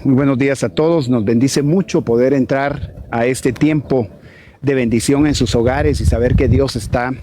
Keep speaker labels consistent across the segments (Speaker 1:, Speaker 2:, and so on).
Speaker 1: Muy buenos días a todos. Nos bendice mucho poder entrar a este tiempo de bendición en sus hogares y saber que Dios está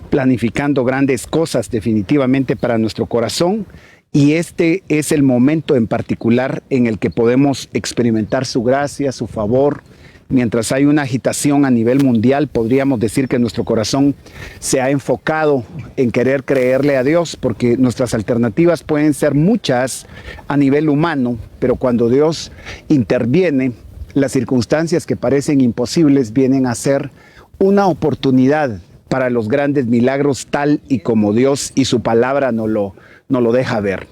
Speaker 1: planificando grandes cosas definitivamente para nuestro corazón. Y este es el momento en particular en el que podemos experimentar su gracia, su favor. Mientras hay una agitación a nivel mundial, podríamos decir que nuestro corazón se ha enfocado en querer creerle a Dios, porque nuestras alternativas pueden ser muchas a nivel humano, pero cuando Dios interviene, las circunstancias que parecen imposibles vienen a ser una oportunidad para los grandes milagros, tal y como Dios y su palabra nos lo deja ver.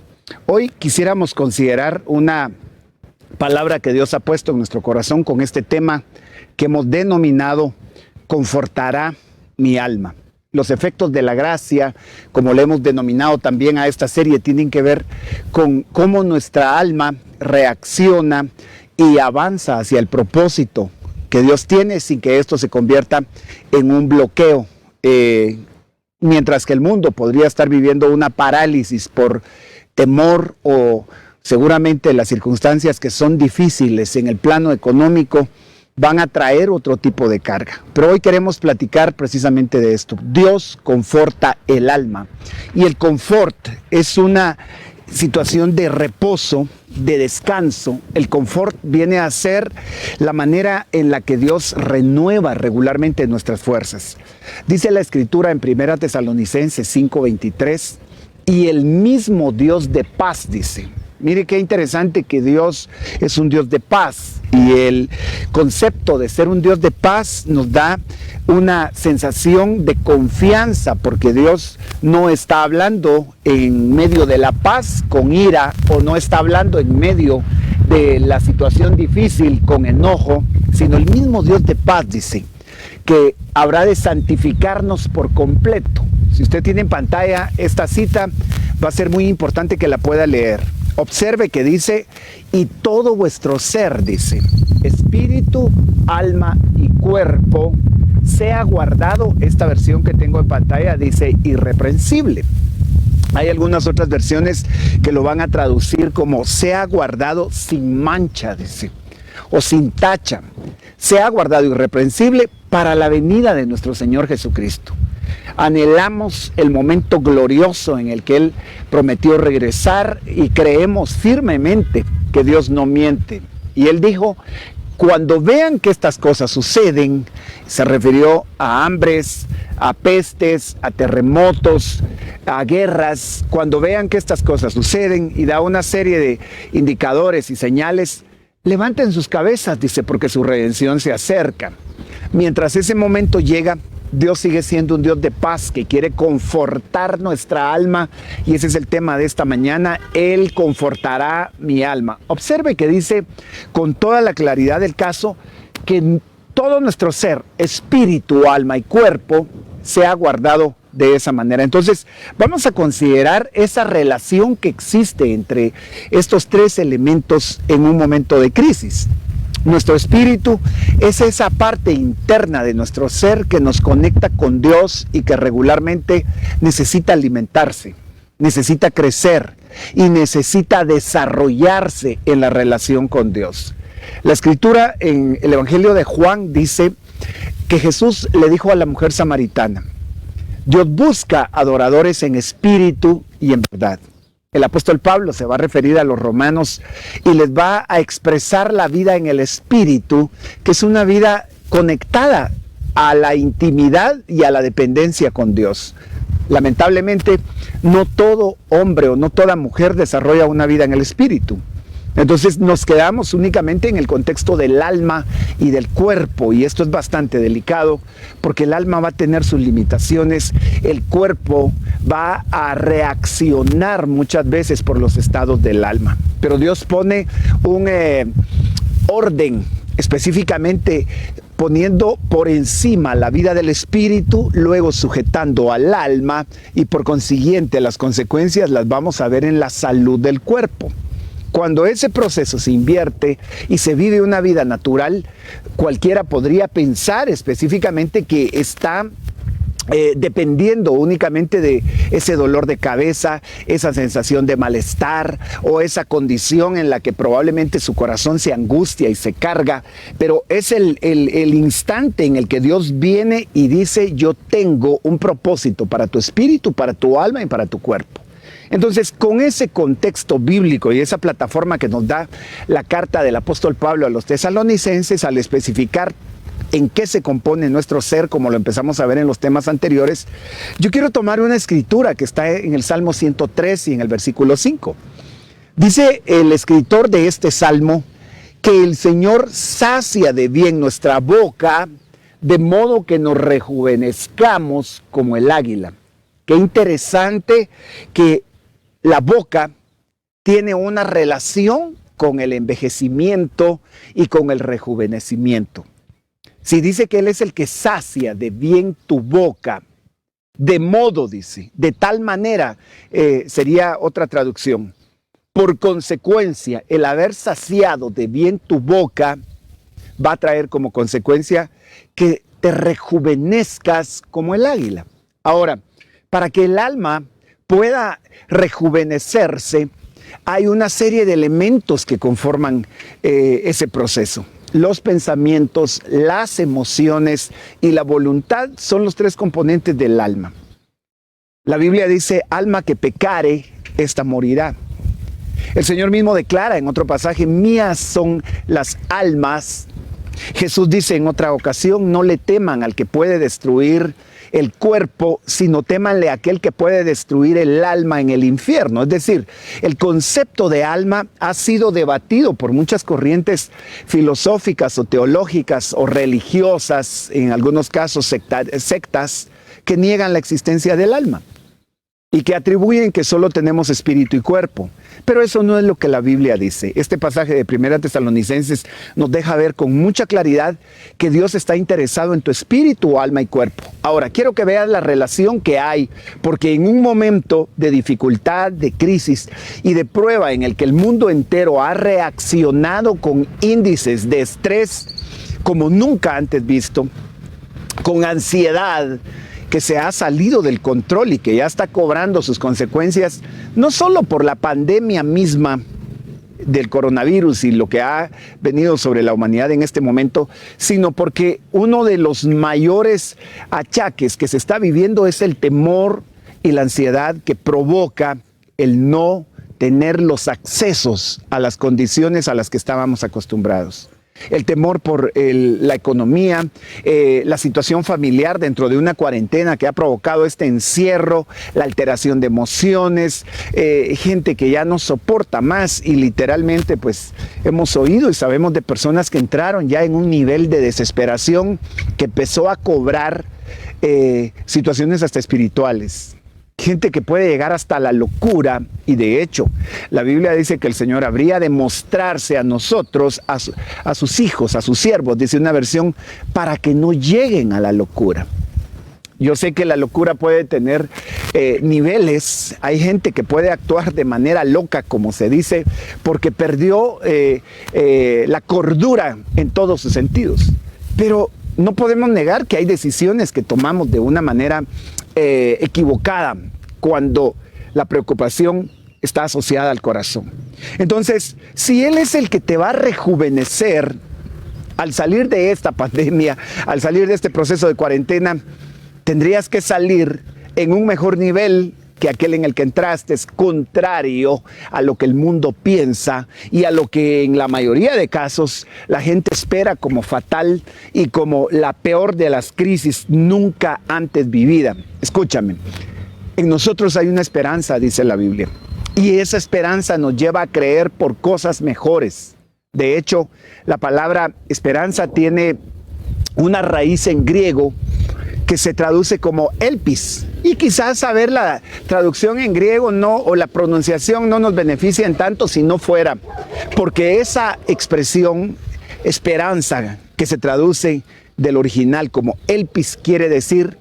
Speaker 1: Hoy quisiéramos considerar una palabra que Dios ha puesto en nuestro corazón con este tema que hemos denominado "Confortará mi alma". Los efectos de la gracia, como le hemos denominado también a esta serie, tienen que ver con cómo nuestra alma reacciona y avanza hacia el propósito que Dios tiene sin que esto se convierta en un bloqueo. Mientras que el mundo podría estar viviendo una parálisis por temor o seguramente las circunstancias que son difíciles en el plano económico van a traer otro tipo de carga. Pero hoy queremos platicar precisamente de esto. Dios conforta el alma. Y el confort es una situación de reposo, de descanso. El confort viene a ser la manera en la que Dios renueva regularmente nuestras fuerzas. Dice la Escritura en 1 Tesalonicenses 5:23, y el mismo Dios de paz, dice. Mire qué interesante que Dios es un Dios de paz, y el concepto de ser un Dios de paz nos da una sensación de confianza, porque Dios no está hablando en medio de la paz con ira, o no está hablando en medio de la situación difícil con enojo, sino el mismo Dios de paz dice que habrá de santificarnos por completo. Si usted tiene en pantalla esta cita, va a ser muy importante que la pueda leer. Observe que dice, y todo vuestro ser, dice, espíritu, alma y cuerpo, sea guardado. Esta versión que tengo en pantalla dice irreprensible. Hay algunas otras versiones que lo van a traducir como sea guardado sin mancha, dice, o sin tacha. Sea guardado irreprensible para la venida de nuestro Señor Jesucristo. Anhelamos el momento glorioso en el que Él prometió regresar y creemos firmemente que Dios no miente. Y Él dijo, cuando vean que estas cosas suceden, se refirió a hambres, a pestes, a terremotos, a guerras. Cuando vean que estas cosas suceden, y da una serie de indicadores y señales, levanten sus cabezas, dice, porque su redención se acerca. Mientras ese momento llega, Dios sigue siendo un Dios de paz que quiere confortar nuestra alma, y ese es el tema de esta mañana. Él confortará mi alma. Observe que dice con toda la claridad del caso que todo nuestro ser, espíritu, alma y cuerpo, sea guardado de esa manera. Entonces vamos a considerar esa relación que existe entre estos tres elementos en un momento de crisis. Nuestro espíritu es esa parte interna de nuestro ser que nos conecta con Dios y que regularmente necesita alimentarse, necesita crecer y necesita desarrollarse en la relación con Dios. La Escritura en el Evangelio de Juan dice que Jesús le dijo a la mujer samaritana, Dios busca adoradores en espíritu y en verdad. El apóstol Pablo se va a referir a los romanos y les va a expresar la vida en el espíritu, que es una vida conectada a la intimidad y a la dependencia con Dios. Lamentablemente, no todo hombre o no toda mujer desarrolla una vida en el espíritu. Entonces nos quedamos únicamente en el contexto del alma y del cuerpo, y esto es bastante delicado porque el alma va a tener sus limitaciones, el cuerpo va a reaccionar muchas veces por los estados del alma, pero Dios pone un orden específicamente poniendo por encima la vida del espíritu, luego sujetando al alma, y por consiguiente las consecuencias las vamos a ver en la salud del cuerpo. Cuando ese proceso se invierte y se vive una vida natural, cualquiera podría pensar específicamente que está dependiendo únicamente de ese dolor de cabeza, esa sensación de malestar o esa condición en la que probablemente su corazón se angustia y se carga, pero es el instante en el que Dios viene y dice: yo tengo un propósito para tu espíritu, para tu alma y para tu cuerpo. Entonces, con ese contexto bíblico y esa plataforma que nos da la carta del apóstol Pablo a los tesalonicenses, al especificar en qué se compone nuestro ser, como lo empezamos a ver en los temas anteriores, yo quiero tomar una escritura que está en el Salmo 103 y en el versículo 5. Dice el escritor de este salmo que el Señor sacia de bien nuestra boca, de modo que nos rejuvenezcamos como el águila. Qué interesante que la boca tiene una relación con el envejecimiento y con el rejuvenecimiento. Si dice que Él es el que sacia de bien tu boca, de modo, dice, de tal manera, sería otra traducción. Por consecuencia, el haber saciado de bien tu boca va a traer como consecuencia que te rejuvenezcas como el águila. Ahora, para que el alma pueda rejuvenecerse, hay una serie de elementos que conforman ese proceso. Los pensamientos, las emociones y la voluntad son los tres componentes del alma. La Biblia dice: alma que pecare, ésta morirá. El Señor mismo declara en otro pasaje: mías son las almas. Jesús dice en otra ocasión: no le teman al que puede destruir el cuerpo, sino témanle a aquel que puede destruir el alma en el infierno. Es decir, el concepto de alma ha sido debatido por muchas corrientes filosóficas o teológicas o religiosas, en algunos casos sectas, que niegan la existencia del alma y que atribuyen que solo tenemos espíritu y cuerpo. Pero eso no es lo que la Biblia dice. Este pasaje de 1 Tesalonicenses nos deja ver con mucha claridad que Dios está interesado en tu espíritu, alma y cuerpo. Ahora, quiero que veas la relación que hay, porque en un momento de dificultad, de crisis y de prueba en el que el mundo entero ha reaccionado con índices de estrés como nunca antes visto, con ansiedad que se ha salido del control y que ya está cobrando sus consecuencias, no solo por la pandemia misma del coronavirus y lo que ha venido sobre la humanidad en este momento, sino porque uno de los mayores achaques que se está viviendo es el temor y la ansiedad que provoca el no tener los accesos a las condiciones a las que estábamos acostumbrados. El temor por la economía, la situación familiar dentro de una cuarentena que ha provocado este encierro, la alteración de emociones, gente que ya no soporta más y literalmente pues hemos oído y sabemos de personas que entraron ya en un nivel de desesperación que empezó a cobrar situaciones hasta espirituales. Gente que puede llegar hasta la locura y de hecho la Biblia dice que el Señor habría de mostrarse a nosotros, a sus hijos, a sus siervos, dice una versión, para que no lleguen a la locura. Yo sé que la locura puede tener niveles. Hay gente que puede actuar de manera loca, como se dice, porque perdió la cordura en todos sus sentidos. Pero no podemos negar que hay decisiones que tomamos de una manera equivocada cuando la preocupación está asociada al corazón. Entonces, si Él es el que te va a rejuvenecer al salir de esta pandemia, al salir de este proceso de cuarentena, tendrías que salir en un mejor nivel que aquel en el que entraste, es contrario a lo que el mundo piensa y a lo que en la mayoría de casos la gente espera como fatal y como la peor de las crisis nunca antes vivida. Escúchame, en nosotros hay una esperanza, dice la Biblia, y esa esperanza nos lleva a creer por cosas mejores. De hecho, la palabra esperanza tiene una raíz en griego que se traduce como elpis. Y quizás saber la traducción en griego no, o la pronunciación no nos beneficia en tanto si no fuera, porque esa expresión esperanza que se traduce del original como elpis quiere decir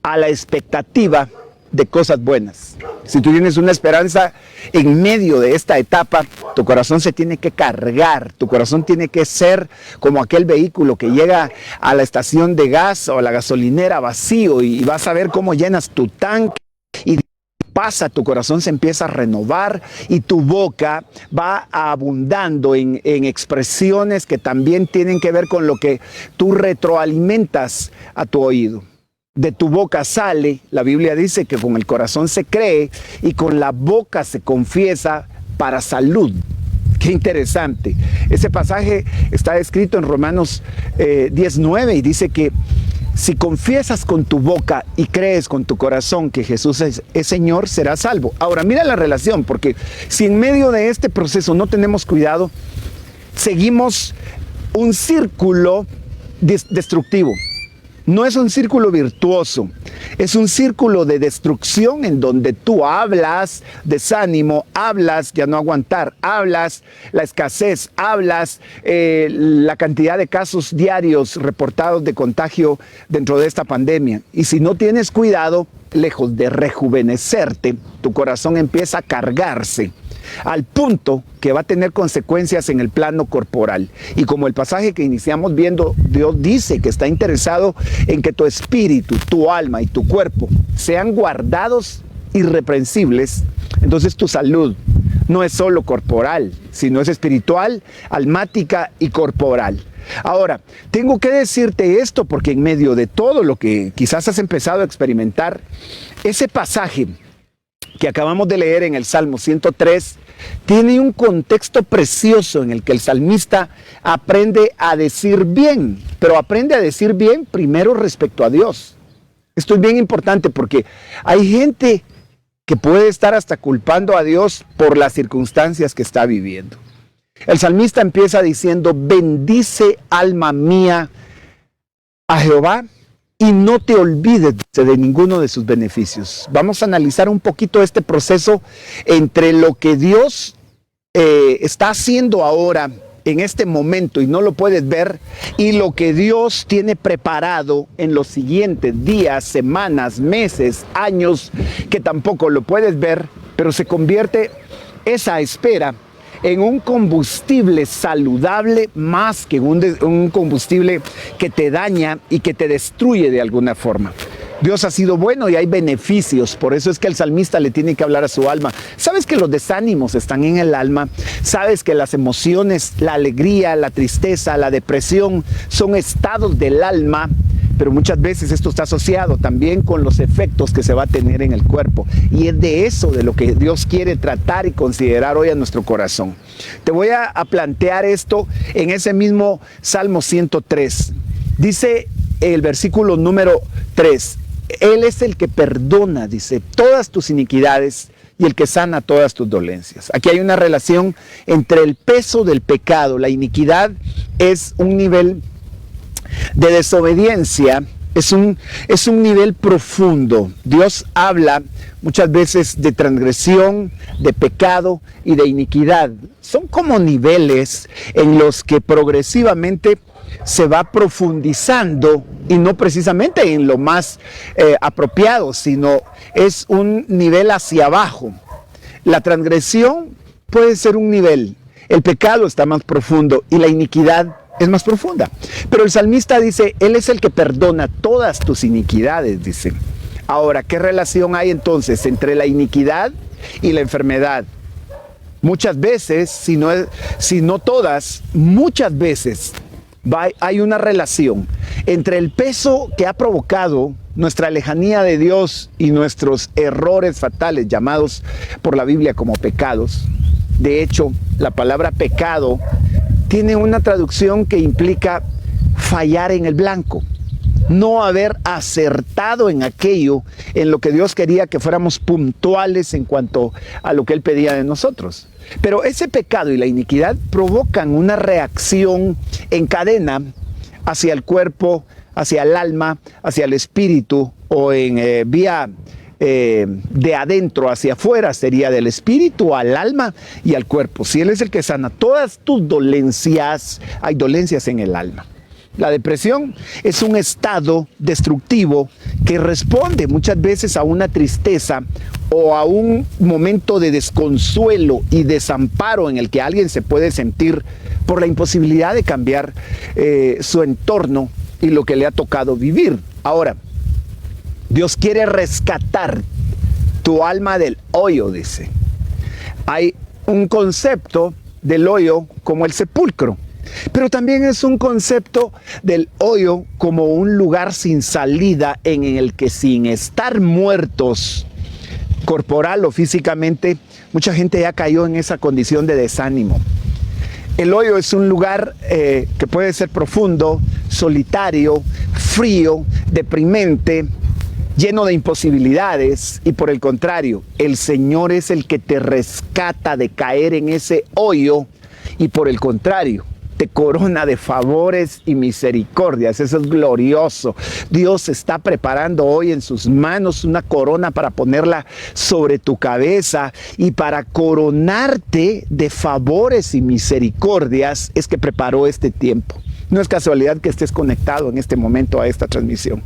Speaker 1: a la expectativa de cosas buenas. Si tú tienes una esperanza en medio de esta etapa, tu corazón se tiene que cargar, tu corazón tiene que ser como aquel vehículo que llega a la estación de gas o a la gasolinera vacío y vas a ver cómo llenas tu tanque y pasa, tu corazón se empieza a renovar y tu boca va abundando en expresiones que también tienen que ver con lo que tú retroalimentas a tu oído. De tu boca sale, la Biblia dice que con el corazón se cree y con la boca se confiesa para salud. Qué interesante. Ese pasaje está escrito en Romanos 10:9 y dice que si confiesas con tu boca y crees con tu corazón que Jesús es Señor, serás salvo. Ahora, mira la relación, porque si en medio de este proceso no tenemos cuidado, seguimos un círculo destructivo. No es un círculo virtuoso, es un círculo de destrucción en donde tú hablas desánimo, hablas de no aguantar, hablas la escasez, hablas la cantidad de casos diarios reportados de contagio dentro de esta pandemia. Y si no tienes cuidado, lejos de rejuvenecerte, tu corazón empieza a cargarse al punto que va a tener consecuencias en el plano corporal. Y como el pasaje que iniciamos viendo, Dios dice que está interesado en que tu espíritu, tu alma y tu cuerpo sean guardados irreprensibles. Entonces tu salud no es solo corporal, sino es espiritual, almática y corporal. Ahora, tengo que decirte esto porque en medio de todo lo que quizás has empezado a experimentar, ese pasaje que acabamos de leer en el Salmo 103, tiene un contexto precioso en el que el salmista aprende a decir bien, pero aprende a decir bien primero respecto a Dios. Esto es bien importante porque hay gente que puede estar hasta culpando a Dios por las circunstancias que está viviendo. El salmista empieza diciendo: bendice alma mía a Jehová y no te olvides de ninguno de sus beneficios. Vamos a analizar un poquito este proceso entre lo que Dios está haciendo ahora en este momento y no lo puedes ver, y lo que Dios tiene preparado en los siguientes días, semanas, meses, años, que tampoco lo puedes ver, pero se convierte esa espera en un combustible saludable más que un combustible que te daña y que te destruye de alguna forma. Dios ha sido bueno y hay beneficios, por eso es que el salmista le tiene que hablar a su alma. ¿Sabes que los desánimos están en el alma? ¿Sabes que las emociones, la alegría, la tristeza, la depresión son estados del alma? Pero muchas veces esto está asociado también con los efectos que se va a tener en el cuerpo. Y es de eso de lo que Dios quiere tratar y considerar hoy a nuestro corazón. Te voy a plantear esto en ese mismo Salmo 103. Dice el versículo número 3. Él es el que perdona, dice, todas tus iniquidades y el que sana todas tus dolencias. Aquí hay una relación entre el peso del pecado. La iniquidad es un nivel de desobediencia, es un nivel profundo. Dios habla muchas veces de transgresión, de pecado y de iniquidad. Son como niveles en los que progresivamente se va profundizando, y no precisamente en lo más apropiado, sino es un nivel hacia abajo. La transgresión puede ser un nivel, el pecado está más profundo y la iniquidad es más profunda. Pero el salmista dice: Él es el que perdona todas tus iniquidades, dice. Ahora, ¿qué relación hay entonces entre la iniquidad y la enfermedad? Muchas veces, si no todas, muchas veces hay una relación entre el peso que ha provocado nuestra lejanía de Dios y nuestros errores fatales, llamados por la Biblia como pecados. De hecho, la palabra pecado tiene una traducción que implica fallar en el blanco, no haber acertado en aquello en lo que Dios quería que fuéramos puntuales en cuanto a lo que Él pedía de nosotros. Pero ese pecado y la iniquidad provocan una reacción en cadena hacia el cuerpo, hacia el alma, hacia el espíritu, o en vía de adentro hacia afuera, sería del espíritu al alma y al cuerpo. Si Él es el que sana todas tus dolencias, hay dolencias en el alma. La depresión es un estado destructivo que responde muchas veces a una tristeza o a un momento de desconsuelo y desamparo en el que alguien se puede sentir por la imposibilidad de cambiar su entorno y lo que le ha tocado vivir. Ahora, Dios quiere rescatar tu alma del hoyo, dice. Hay un concepto del hoyo como el sepulcro, pero también es un concepto del hoyo como un lugar sin salida en el que, sin estar muertos corporal o físicamente, mucha gente ya cayó en esa condición de desánimo. El hoyo es un lugar que puede ser profundo, solitario, frío, deprimente, lleno de imposibilidades, y por el contrario, el Señor es el que te rescata de caer en ese hoyo y por el contrario, te corona de favores y misericordias. Eso es glorioso. Dios está preparando hoy en sus manos una corona para ponerla sobre tu cabeza, y para coronarte de favores y misericordias es que preparó este tiempo. No es casualidad que estés conectado en este momento a esta transmisión.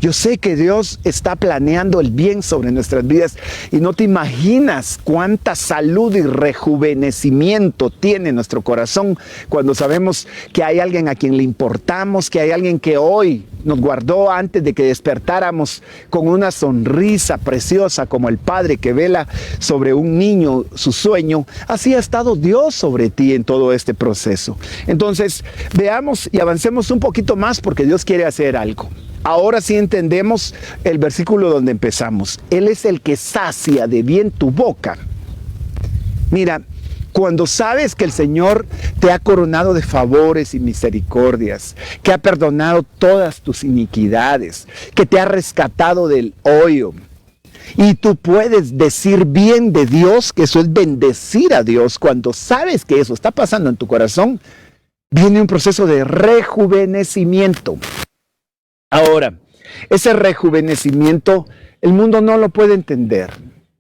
Speaker 1: Yo sé que Dios está planeando el bien sobre nuestras vidas y no te imaginas cuánta salud y rejuvenecimiento tiene nuestro corazón cuando sabemos que hay alguien a quien le importamos, que hay alguien que hoy nos guardó antes de que despertáramos con una sonrisa preciosa como el padre que vela sobre un niño su sueño. Así ha estado Dios sobre ti en todo este proceso. Entonces, veamos y avancemos un poquito más porque Dios quiere hacer algo. Ahora sí entendemos el versículo donde empezamos. Él es el que sacia de bien tu boca. Mira, cuando sabes que el Señor te ha coronado de favores y misericordias, que ha perdonado todas tus iniquidades, que te ha rescatado del hoyo, y tú puedes decir bien de Dios, que eso es bendecir a Dios, cuando sabes que eso está pasando en tu corazón, viene un proceso de rejuvenecimiento. Ahora, ese rejuvenecimiento, el mundo no lo puede entender.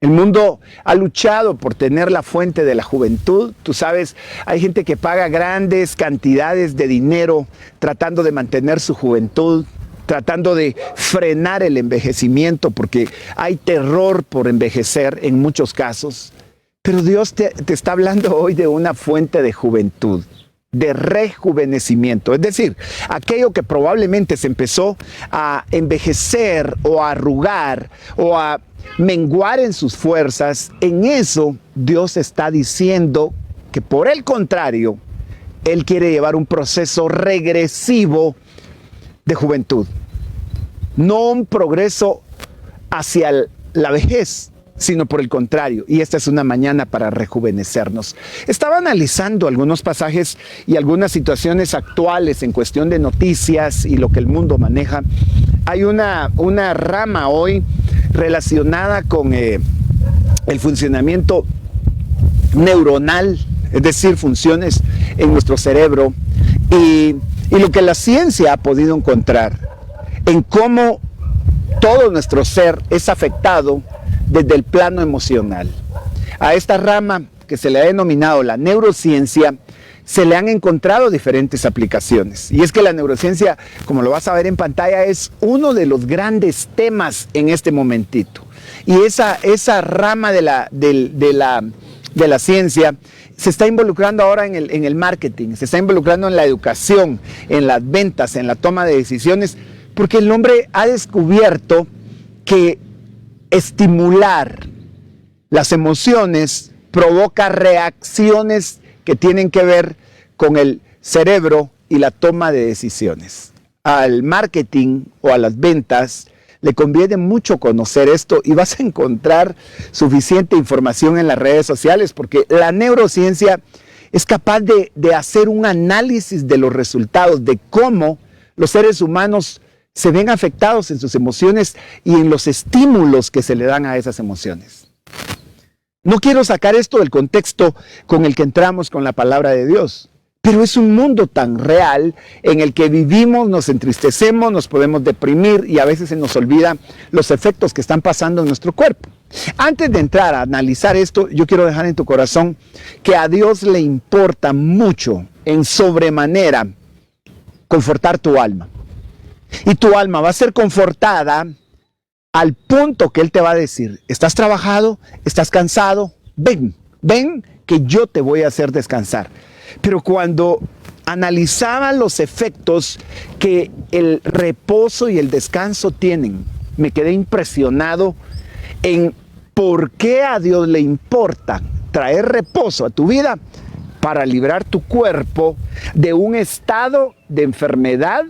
Speaker 1: El mundo ha luchado por tener la fuente de la juventud. Tú sabes, hay gente que paga grandes cantidades de dinero tratando de mantener su juventud, tratando de frenar el envejecimiento, porque hay terror por envejecer en muchos casos. Pero Dios te está hablando hoy de una fuente de juventud, de rejuvenecimiento, es decir, aquello que probablemente se empezó a envejecer o a arrugar o a menguar en sus fuerzas. En eso Dios está diciendo que por el contrario, Él quiere llevar un proceso regresivo de juventud, no un progreso hacia la vejez, sino por el contrario. Y esta es una mañana para rejuvenecernos. Estaba analizando algunos pasajes y algunas situaciones actuales en cuestión de noticias y lo que el mundo maneja. Hay una rama hoy relacionada con el funcionamiento neuronal, es decir, funciones en nuestro cerebro, y lo que la ciencia ha podido encontrar en cómo todo nuestro ser es afectado desde el plano emocional. A esta rama que se le ha denominado la neurociencia, se le han encontrado diferentes aplicaciones. Y es que la neurociencia, como lo vas a ver en pantalla, es uno de los grandes temas en este momentito. Y esa rama de la ciencia se está involucrando ahora en el marketing, se está involucrando en la educación, en las ventas, en la toma de decisiones, porque el hombre ha descubierto que estimular las emociones provoca reacciones que tienen que ver con el cerebro y la toma de decisiones. Al marketing o a las ventas le conviene mucho conocer esto, y vas a encontrar suficiente información en las redes sociales, porque la neurociencia es capaz de hacer un análisis de los resultados, de cómo los seres humanos se ven afectados en sus emociones y en los estímulos que se le dan a esas emociones. No quiero sacar esto del contexto con el que entramos con la palabra de Dios, pero es un mundo tan real en el que vivimos, nos entristecemos, nos podemos deprimir y a veces se nos olvida los efectos que están pasando en nuestro cuerpo. Antes de entrar a analizar esto, yo quiero dejar en tu corazón que a Dios le importa mucho, en sobremanera, confortar tu alma. Y tu alma va a ser confortada al punto que Él te va a decir, estás trabajado, estás cansado, ven que yo te voy a hacer descansar. Pero cuando analizaba los efectos que el reposo y el descanso tienen, me quedé impresionado en por qué a Dios le importa traer reposo a tu vida para librar tu cuerpo de un estado de enfermedad,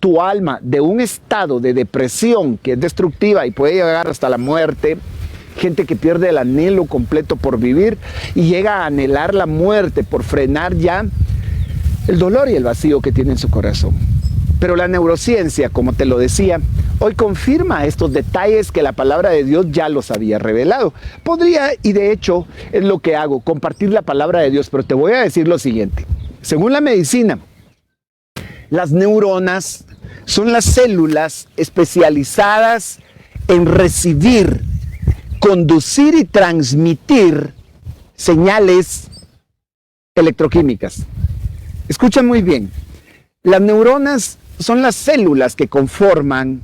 Speaker 1: tu alma de un estado de depresión que es destructiva y puede llegar hasta la muerte. Gente que pierde el anhelo completo por vivir y llega a anhelar la muerte por frenar ya el dolor y el vacío que tiene en su corazón. Pero la neurociencia, como te lo decía, hoy confirma estos detalles que la palabra de Dios ya los había revelado. Podría, y de hecho es lo que hago, compartir la palabra de Dios, pero te voy a decir lo siguiente. Según la medicina, las neuronas son las células especializadas en recibir, conducir y transmitir señales electroquímicas. Escucha muy bien, las neuronas son las células que conforman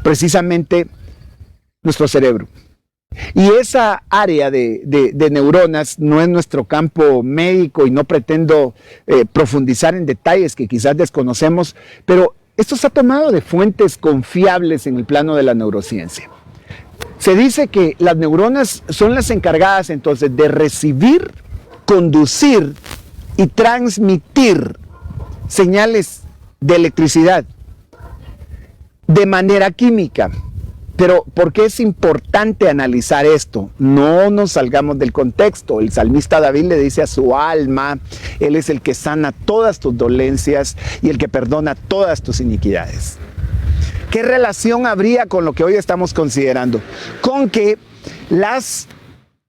Speaker 1: precisamente nuestro cerebro. Y esa área de neuronas no es nuestro campo médico y no pretendo profundizar en detalles que quizás desconocemos, pero esto se ha tomado de fuentes confiables en el plano de la neurociencia. Se dice que las neuronas son las encargadas entonces de recibir, conducir y transmitir señales de electricidad de manera química. Pero ¿por qué es importante analizar esto? No nos salgamos del contexto. El salmista David le dice a su alma, Él es el que sana todas tus dolencias y el que perdona todas tus iniquidades. ¿Qué relación habría con lo que hoy estamos considerando? Con que las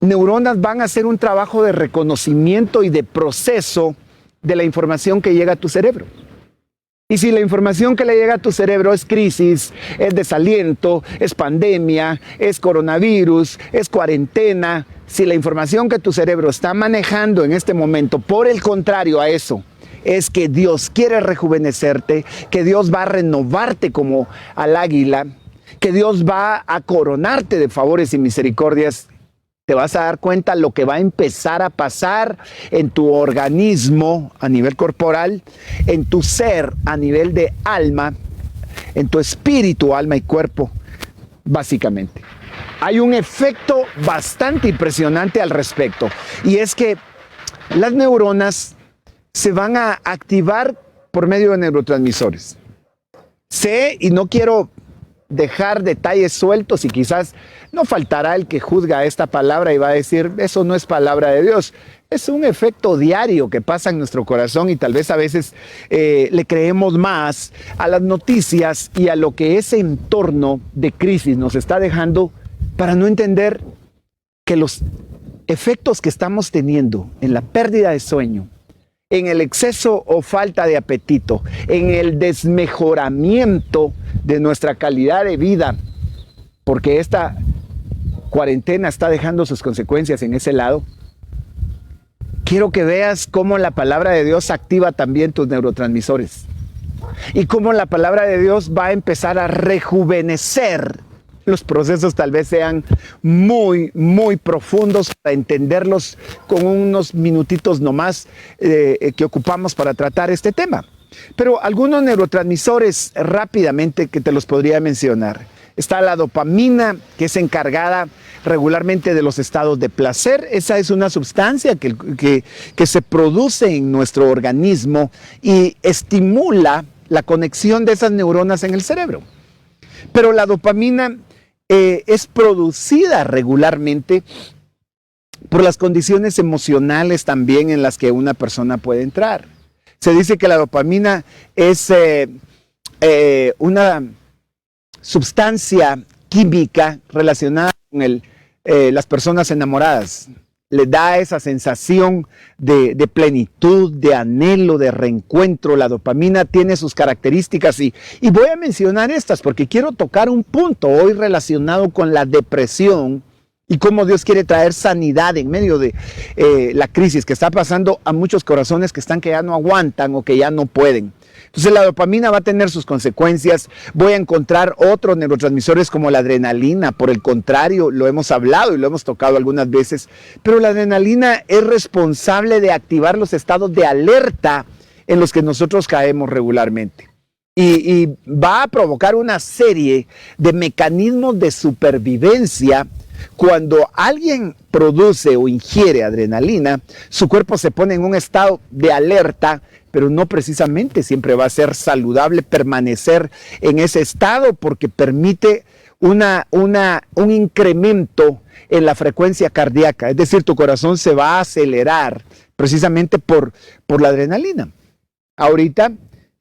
Speaker 1: neuronas van a hacer un trabajo de reconocimiento y de proceso de la información que llega a tu cerebro. Y si la información que le llega a tu cerebro es crisis, es desaliento, es pandemia, es coronavirus, es cuarentena, si la información que tu cerebro está manejando en este momento, por el contrario a eso, es que Dios quiere rejuvenecerte, que Dios va a renovarte como al águila, que Dios va a coronarte de favores y misericordias, te vas a dar cuenta lo que va a empezar a pasar en tu organismo a nivel corporal, en tu ser a nivel de alma, en tu espíritu, alma y cuerpo, básicamente. Hay un efecto bastante impresionante al respecto, y es que las neuronas se van a activar por medio de neurotransmisores. Sé, y no quiero dejar detalles sueltos, y quizás no faltará el que juzga esta palabra y va a decir, eso no es palabra de Dios. Es un efecto diario que pasa en nuestro corazón y tal vez a veces le creemos más a las noticias y a lo que ese entorno de crisis nos está dejando para no entender que los efectos que estamos teniendo en la pérdida de sueño, en el exceso o falta de apetito, en el desmejoramiento de nuestra calidad de vida, porque esta cuarentena está dejando sus consecuencias en ese lado. Quiero que veas cómo la palabra de Dios activa también tus neurotransmisores y cómo la palabra de Dios va a empezar a rejuvenecer. Los procesos tal vez sean muy, muy profundos para entenderlos con unos minutitos nomás que ocupamos para tratar este tema. Pero algunos neurotransmisores rápidamente que te los podría mencionar. Está la dopamina, que es encargada regularmente de los estados de placer. Esa es una sustancia que se produce en nuestro organismo y estimula la conexión de esas neuronas en el cerebro. Pero la dopamina es producida regularmente por las condiciones emocionales también en las que una persona puede entrar. Se dice que la dopamina es una sustancia química relacionada con las personas enamoradas. Le da esa sensación de plenitud, de anhelo, de reencuentro. La dopamina tiene sus características y voy a mencionar estas porque quiero tocar un punto hoy relacionado con la depresión y cómo Dios quiere traer sanidad en medio de la crisis que está pasando a muchos corazones que están que ya no aguantan o que ya no pueden. Entonces la dopamina va a tener sus consecuencias. Voy a encontrar otros neurotransmisores como la adrenalina. Por el contrario, lo hemos hablado y lo hemos tocado algunas veces. Pero la adrenalina es responsable de activar los estados de alerta en los que nosotros caemos regularmente. Y va a provocar una serie de mecanismos de supervivencia. Cuando alguien produce o ingiere adrenalina, su cuerpo se pone en un estado de alerta, pero no precisamente siempre va a ser saludable permanecer en ese estado porque permite un incremento en la frecuencia cardíaca. Es decir, tu corazón se va a acelerar precisamente por la adrenalina. Ahorita,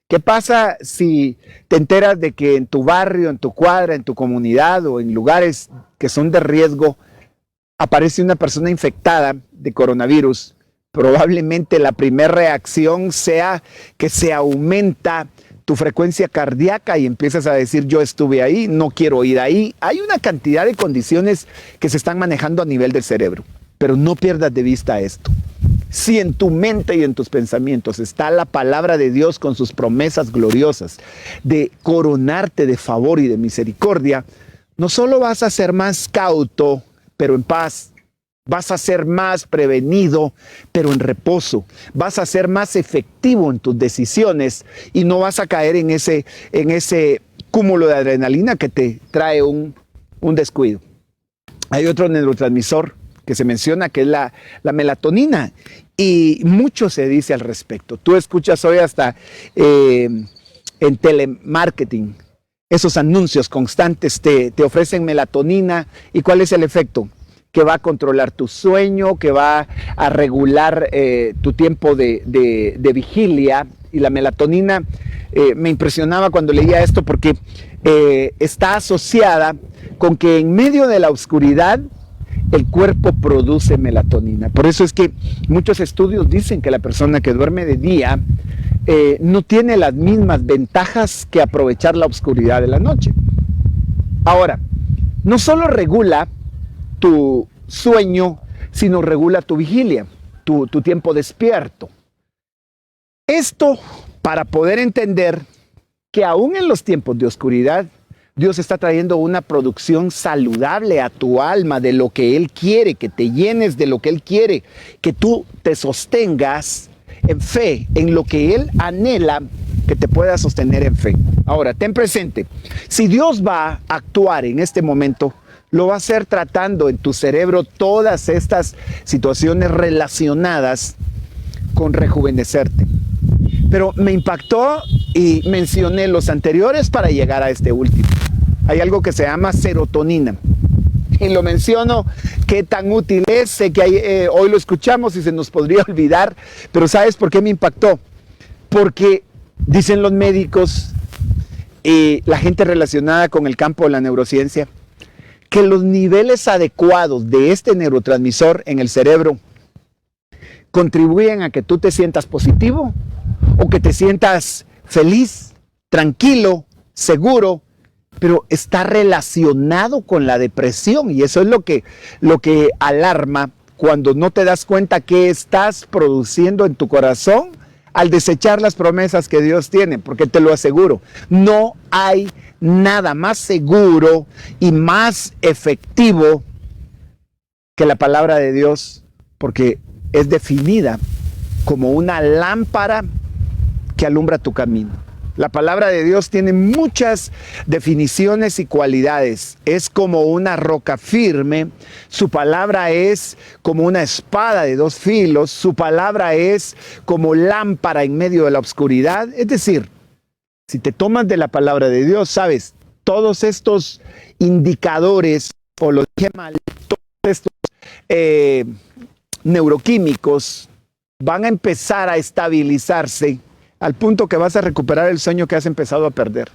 Speaker 1: ¿qué pasa si te enteras de que en tu barrio, en tu cuadra, en tu comunidad o en lugares que son de riesgo aparece una persona infectada de coronavirus? Probablemente la primera reacción sea que se aumenta tu frecuencia cardíaca y empiezas a decir, yo estuve ahí, no quiero ir ahí. Hay una cantidad de condiciones que se están manejando a nivel del cerebro, pero no pierdas de vista esto. Si en tu mente y en tus pensamientos está la palabra de Dios con sus promesas gloriosas de coronarte de favor y de misericordia, no solo vas a ser más cauto, pero en paz. Vas a ser más prevenido, pero en reposo. Vas a ser más efectivo en tus decisiones y no vas a caer en ese cúmulo de adrenalina que te trae un descuido. Hay otro neurotransmisor que se menciona que es la melatonina y mucho se dice al respecto. Tú escuchas hoy hasta en telemarketing, esos anuncios constantes te ofrecen melatonina. ¿Y cuál es el efecto? Que va a controlar tu sueño, que va a regular tu tiempo de vigilia. Y la melatonina me impresionaba cuando leía esto porque está asociada con que en medio de la oscuridad el cuerpo produce melatonina. Por eso es que muchos estudios dicen que la persona que duerme de día no tiene las mismas ventajas que aprovechar la oscuridad de la noche. Ahora, no solo regula tu sueño, sino regula tu vigilia, tu tiempo despierto. Esto para poder entender que aún en los tiempos de oscuridad, Dios está trayendo una producción saludable a tu alma de lo que Él quiere, que te llenes de lo que Él quiere, que tú te sostengas en fe, en lo que Él anhela que te puedas sostener en fe. Ahora, ten presente, si Dios va a actuar en este momento, lo va a hacer tratando en tu cerebro todas estas situaciones relacionadas con rejuvenecerte. Pero me impactó y mencioné los anteriores para llegar a este último. Hay algo que se llama serotonina. Y lo menciono, qué tan útil es, sé que hoy lo escuchamos y se nos podría olvidar, pero ¿sabes por qué me impactó? Porque dicen los médicos y la gente relacionada con el campo de la neurociencia, que los niveles adecuados de este neurotransmisor en el cerebro contribuyen a que tú te sientas positivo o que te sientas feliz, tranquilo, seguro, pero está relacionado con la depresión y eso es lo que alarma cuando no te das cuenta qué estás produciendo en tu corazón al desechar las promesas que Dios tiene, porque te lo aseguro, no hay nada más seguro y más efectivo que la palabra de Dios, porque es definida como una lámpara que alumbra tu camino. La palabra de Dios tiene muchas definiciones y cualidades. Es como una roca firme. Su palabra es como una espada de dos filos. Su palabra es como lámpara en medio de la oscuridad. Es decir, si te tomas de la palabra de Dios, sabes, todos estos indicadores, o lo dije mal, todos estos neuroquímicos van a empezar a estabilizarse al punto que vas a recuperar el sueño que has empezado a perder.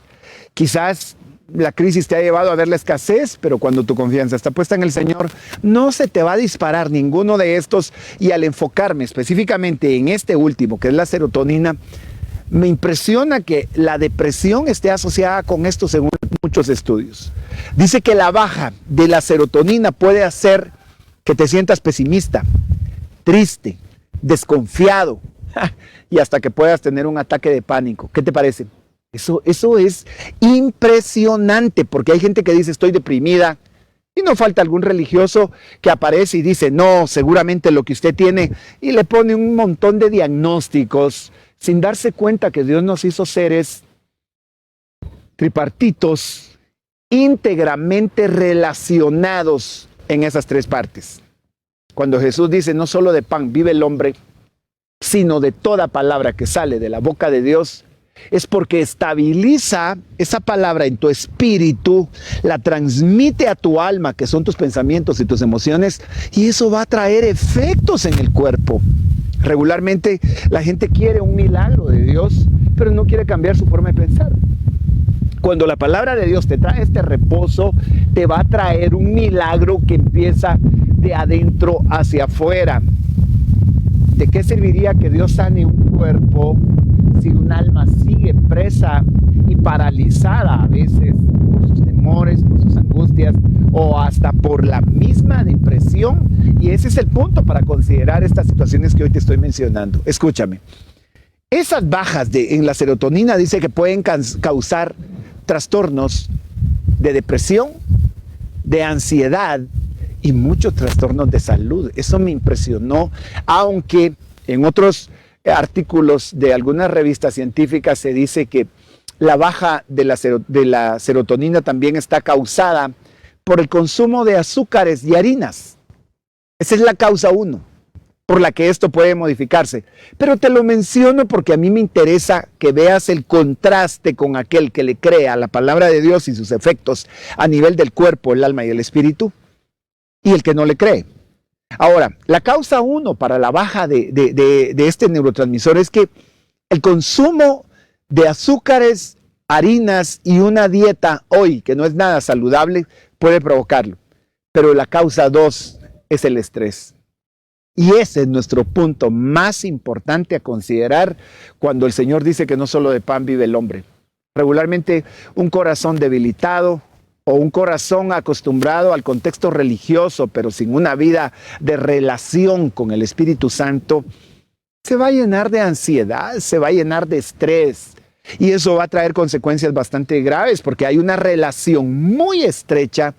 Speaker 1: Quizás la crisis te ha llevado a ver la escasez, pero cuando tu confianza está puesta en el Señor, no se te va a disparar ninguno de estos. Y al enfocarme específicamente en este último, que es la serotonina, me impresiona que la depresión esté asociada con esto según muchos estudios. Dice que la baja de la serotonina puede hacer que te sientas pesimista, triste, desconfiado, y hasta que puedas tener un ataque de pánico. ¿Qué te parece? Eso es impresionante, porque hay gente que dice estoy deprimida y no falta algún religioso que aparece y dice no, seguramente lo que usted tiene, y le pone un montón de diagnósticos sin darse cuenta que Dios nos hizo seres tripartitos, íntegramente relacionados en esas tres partes. Cuando Jesús dice no solo de pan vive el hombre, sino de toda palabra que sale de la boca de Dios, es porque estabiliza esa palabra en tu espíritu, la transmite a tu alma, que son tus pensamientos y tus emociones, y eso va a traer efectos en el cuerpo. Regularmente la gente quiere un milagro de Dios, pero no quiere cambiar su forma de pensar. Cuando la palabra de Dios te trae este reposo, te va a traer un milagro que empieza de adentro hacia afuera. ¿De qué serviría que Dios sane un cuerpo si un alma sigue presa y paralizada a veces por sus temores, por sus angustias o hasta por la misma depresión? Y ese es el punto para considerar estas situaciones que hoy te estoy mencionando. Escúchame. Esas bajas en la serotonina dice que pueden causar trastornos de depresión, de ansiedad y muchos trastornos de salud. Eso me impresionó, aunque en otros artículos de algunas revistas científicas se dice que la baja de la serotonina también está causada por el consumo de azúcares y harinas. Esa es la causa 1 por la que esto puede modificarse. Pero te lo menciono porque a mí me interesa que veas el contraste con aquel que le cree a la palabra de Dios y sus efectos a nivel del cuerpo, el alma y el espíritu, y el que no le cree. Ahora, la causa 1 para la baja de este neurotransmisor es que el consumo de azúcares, harinas y una dieta hoy que no es nada saludable puede provocarlo. Pero la causa 2 es el estrés. Y ese es nuestro punto más importante a considerar cuando el Señor dice que no solo de pan vive el hombre. Regularmente un corazón debilitado o un corazón acostumbrado al contexto religioso, pero sin una vida de relación con el Espíritu Santo, se va a llenar de ansiedad, se va a llenar de estrés. Y eso va a traer consecuencias bastante graves porque hay una relación muy estrecha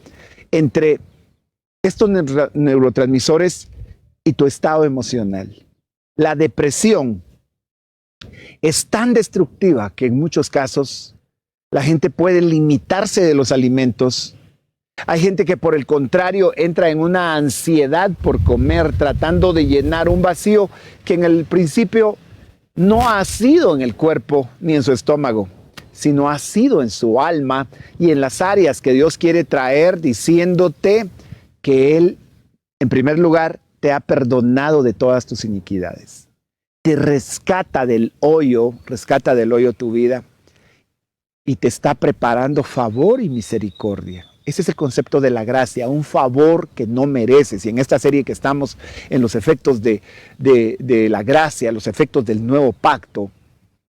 Speaker 1: entre estos neurotransmisores y tu estado emocional. La depresión es tan destructiva que en muchos casos la gente puede limitarse de los alimentos. Hay gente que por el contrario entra en una ansiedad por comer, tratando de llenar un vacío que en el principio no ha sido en el cuerpo ni en su estómago, sino ha sido en su alma y en las áreas que Dios quiere traer, diciéndote que Él, en primer lugar, te ha perdonado de todas tus iniquidades. Te rescata del hoyo tu vida y te está preparando favor y misericordia. Ese es el concepto de la gracia, un favor que no mereces. Y en esta serie que estamos en los efectos de la gracia, los efectos del nuevo pacto,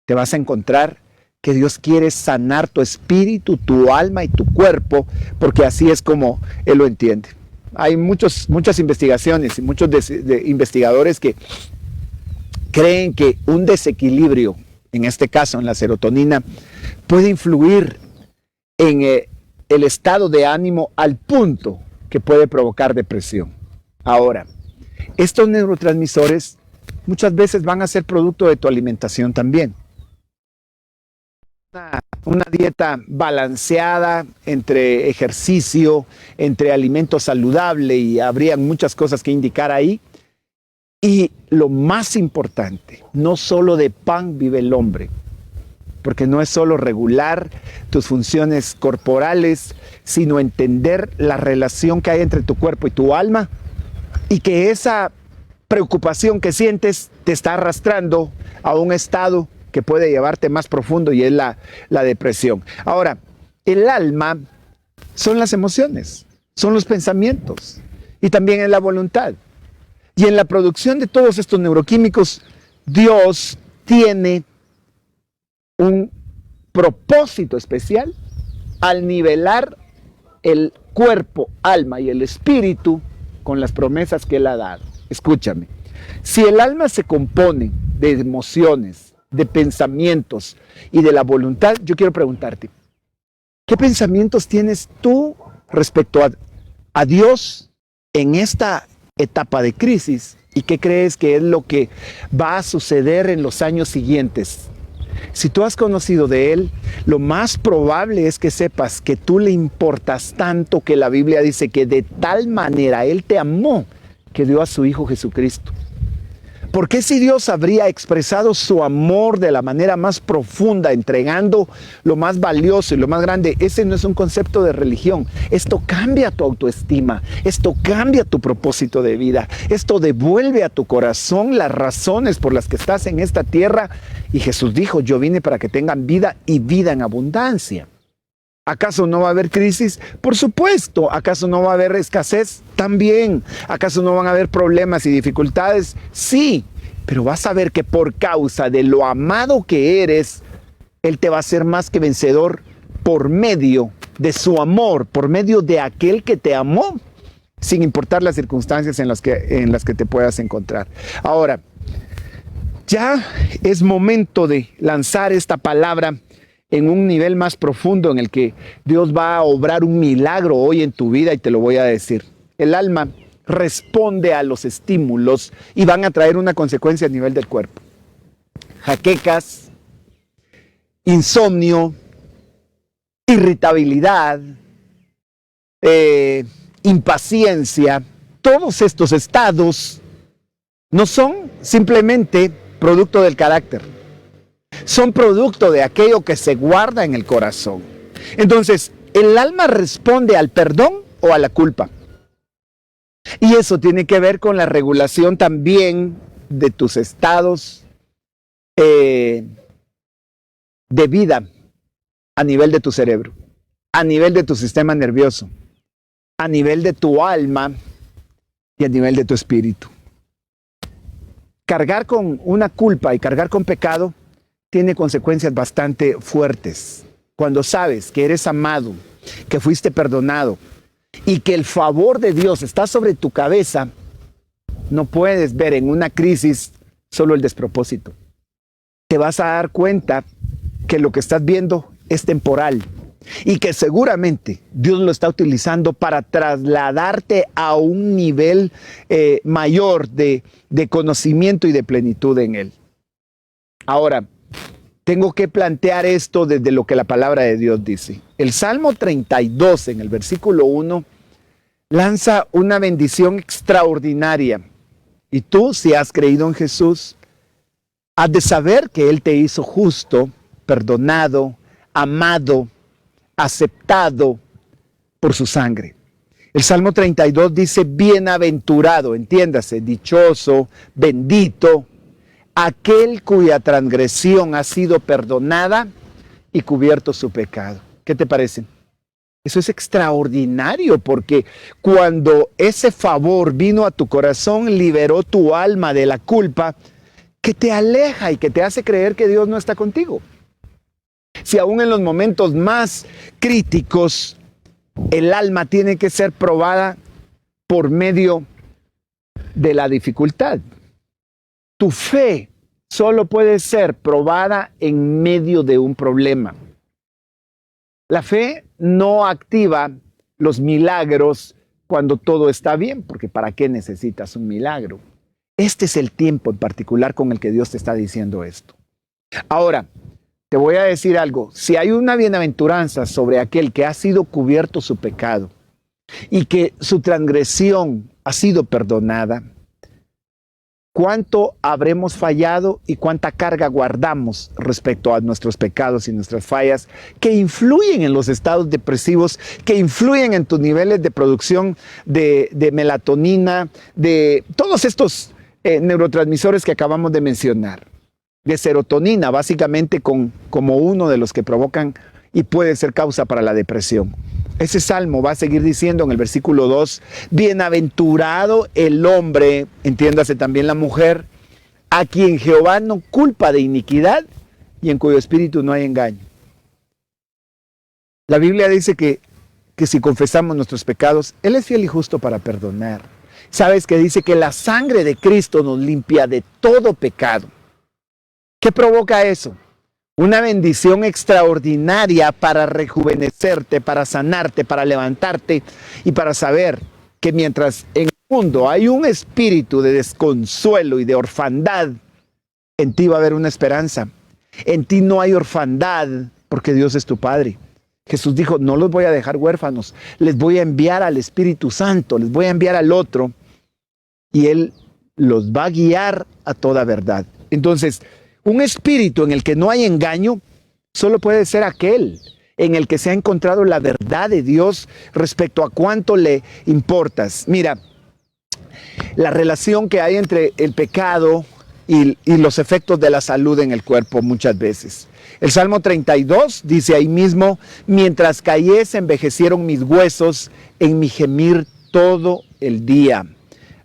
Speaker 1: te vas a encontrar que Dios quiere sanar tu espíritu, tu alma y tu cuerpo, porque así es como Él lo entiende. Hay muchas investigaciones y muchos investigadores que creen que un desequilibrio, en este caso en la serotonina, puede influir en el estado de ánimo al punto que puede provocar depresión. Ahora, estos neurotransmisores muchas veces van a ser producto de tu alimentación también. Una dieta balanceada entre ejercicio, entre alimento saludable, y habría muchas cosas que indicar ahí. Y lo más importante, no solo de pan vive el hombre, porque no es solo regular tus funciones corporales, sino entender la relación que hay entre tu cuerpo y tu alma, y que esa preocupación que sientes te está arrastrando a un estado que puede llevarte más profundo, y es la depresión. Ahora, el alma son las emociones, son los pensamientos y también es la voluntad. Y en la producción de todos estos neuroquímicos, Dios tiene un propósito especial al nivelar el cuerpo, alma y el espíritu con las promesas que Él ha dado. Escúchame, si el alma se compone de emociones, de pensamientos y de la voluntad, yo quiero preguntarte, ¿qué pensamientos tienes tú respecto a Dios en esta etapa de crisis? ¿Y qué crees que es lo que va a suceder en los años siguientes? Si tú has conocido de Él, lo más probable es que sepas que tú le importas tanto que la Biblia dice que de tal manera Él te amó que dio a su Hijo Jesucristo. ¿Por qué si Dios habría expresado su amor de la manera más profunda, entregando lo más valioso y lo más grande? Ese no es un concepto de religión. Esto cambia tu autoestima, esto cambia tu propósito de vida, esto devuelve a tu corazón las razones por las que estás en esta tierra. Y Jesús dijo, yo vine para que tengan vida y vida en abundancia. ¿Acaso no va a haber crisis? Por supuesto. ¿Acaso no va a haber escasez? También. ¿Acaso no van a haber problemas y dificultades? Sí. Pero vas a ver que por causa de lo amado que eres, Él te va a hacer más que vencedor por medio de su amor, por medio de aquel que te amó, sin importar las circunstancias en las que te puedas encontrar. Ahora, ya es momento de lanzar esta palabra en un nivel más profundo en el que Dios va a obrar un milagro hoy en tu vida y te lo voy a decir. El alma responde a los estímulos y van a traer una consecuencia a nivel del cuerpo. Jaquecas, insomnio, irritabilidad, impaciencia, todos estos estados no son simplemente producto del carácter. Son producto de aquello que se guarda en el corazón. Entonces, el alma responde al perdón o a la culpa. Y eso tiene que ver con la regulación también de tus estados de vida a nivel de tu cerebro, a nivel de tu sistema nervioso, a nivel de tu alma y a nivel de tu espíritu. Cargar con una culpa y cargar con pecado tiene consecuencias bastante fuertes. Cuando sabes que eres amado, que fuiste perdonado y que el favor de Dios está sobre tu cabeza, no puedes ver en una crisis solo el despropósito. Te vas a dar cuenta que lo que estás viendo es temporal y que seguramente Dios lo está utilizando para trasladarte a un nivel mayor de conocimiento y de plenitud en Él. Ahora, tengo que plantear esto desde lo que la palabra de Dios dice. El Salmo 32, en el versículo 1, lanza una bendición extraordinaria. Y tú, si has creído en Jesús, has de saber que Él te hizo justo, perdonado, amado, aceptado por su sangre. El Salmo 32 dice, bienaventurado, entiéndase, dichoso, bendito, aquel cuya transgresión ha sido perdonada y cubierto su pecado. ¿Qué te parece? Eso es extraordinario porque cuando ese favor vino a tu corazón, liberó tu alma de la culpa que te aleja y que te hace creer que Dios no está contigo. Si aún en los momentos más críticos, el alma tiene que ser probada por medio de la dificultad. Tu fe solo puede ser probada en medio de un problema. La fe no activa los milagros cuando todo está bien, porque ¿para qué necesitas un milagro? Este es el tiempo en particular con el que Dios te está diciendo esto. Ahora, te voy a decir algo. Si hay una bienaventuranza sobre aquel que ha sido cubierto su pecado y que su transgresión ha sido perdonada, ¿cuánto habremos fallado y cuánta carga guardamos respecto a nuestros pecados y nuestras fallas que influyen en los estados depresivos, que influyen en tus niveles de producción de melatonina, de todos estos neurotransmisores que acabamos de mencionar, de serotonina, básicamente como uno de los que provocan y puede ser causa para la depresión? Ese salmo va a seguir diciendo en el versículo 2, bienaventurado el hombre, entiéndase también la mujer, a quien Jehová no culpa de iniquidad y en cuyo espíritu no hay engaño. La Biblia dice que si confesamos nuestros pecados, Él es fiel y justo para perdonar. Sabes que dice que la sangre de Cristo nos limpia de todo pecado. ¿Qué provoca eso? Una bendición extraordinaria para rejuvenecerte, para sanarte, para levantarte y para saber que mientras en el mundo hay un espíritu de desconsuelo y de orfandad, en ti va a haber una esperanza. En ti no hay orfandad porque Dios es tu Padre. Jesús dijo, no los voy a dejar huérfanos, les voy a enviar al Espíritu Santo, les voy a enviar al otro y Él los va a guiar a toda verdad. Entonces, un espíritu en el que no hay engaño solo puede ser aquel en el que se ha encontrado la verdad de Dios respecto a cuánto le importas. Mira, la relación que hay entre el pecado y los efectos de la salud en el cuerpo muchas veces. El Salmo 32 dice ahí mismo, mientras callé se envejecieron mis huesos en mi gemir todo el día.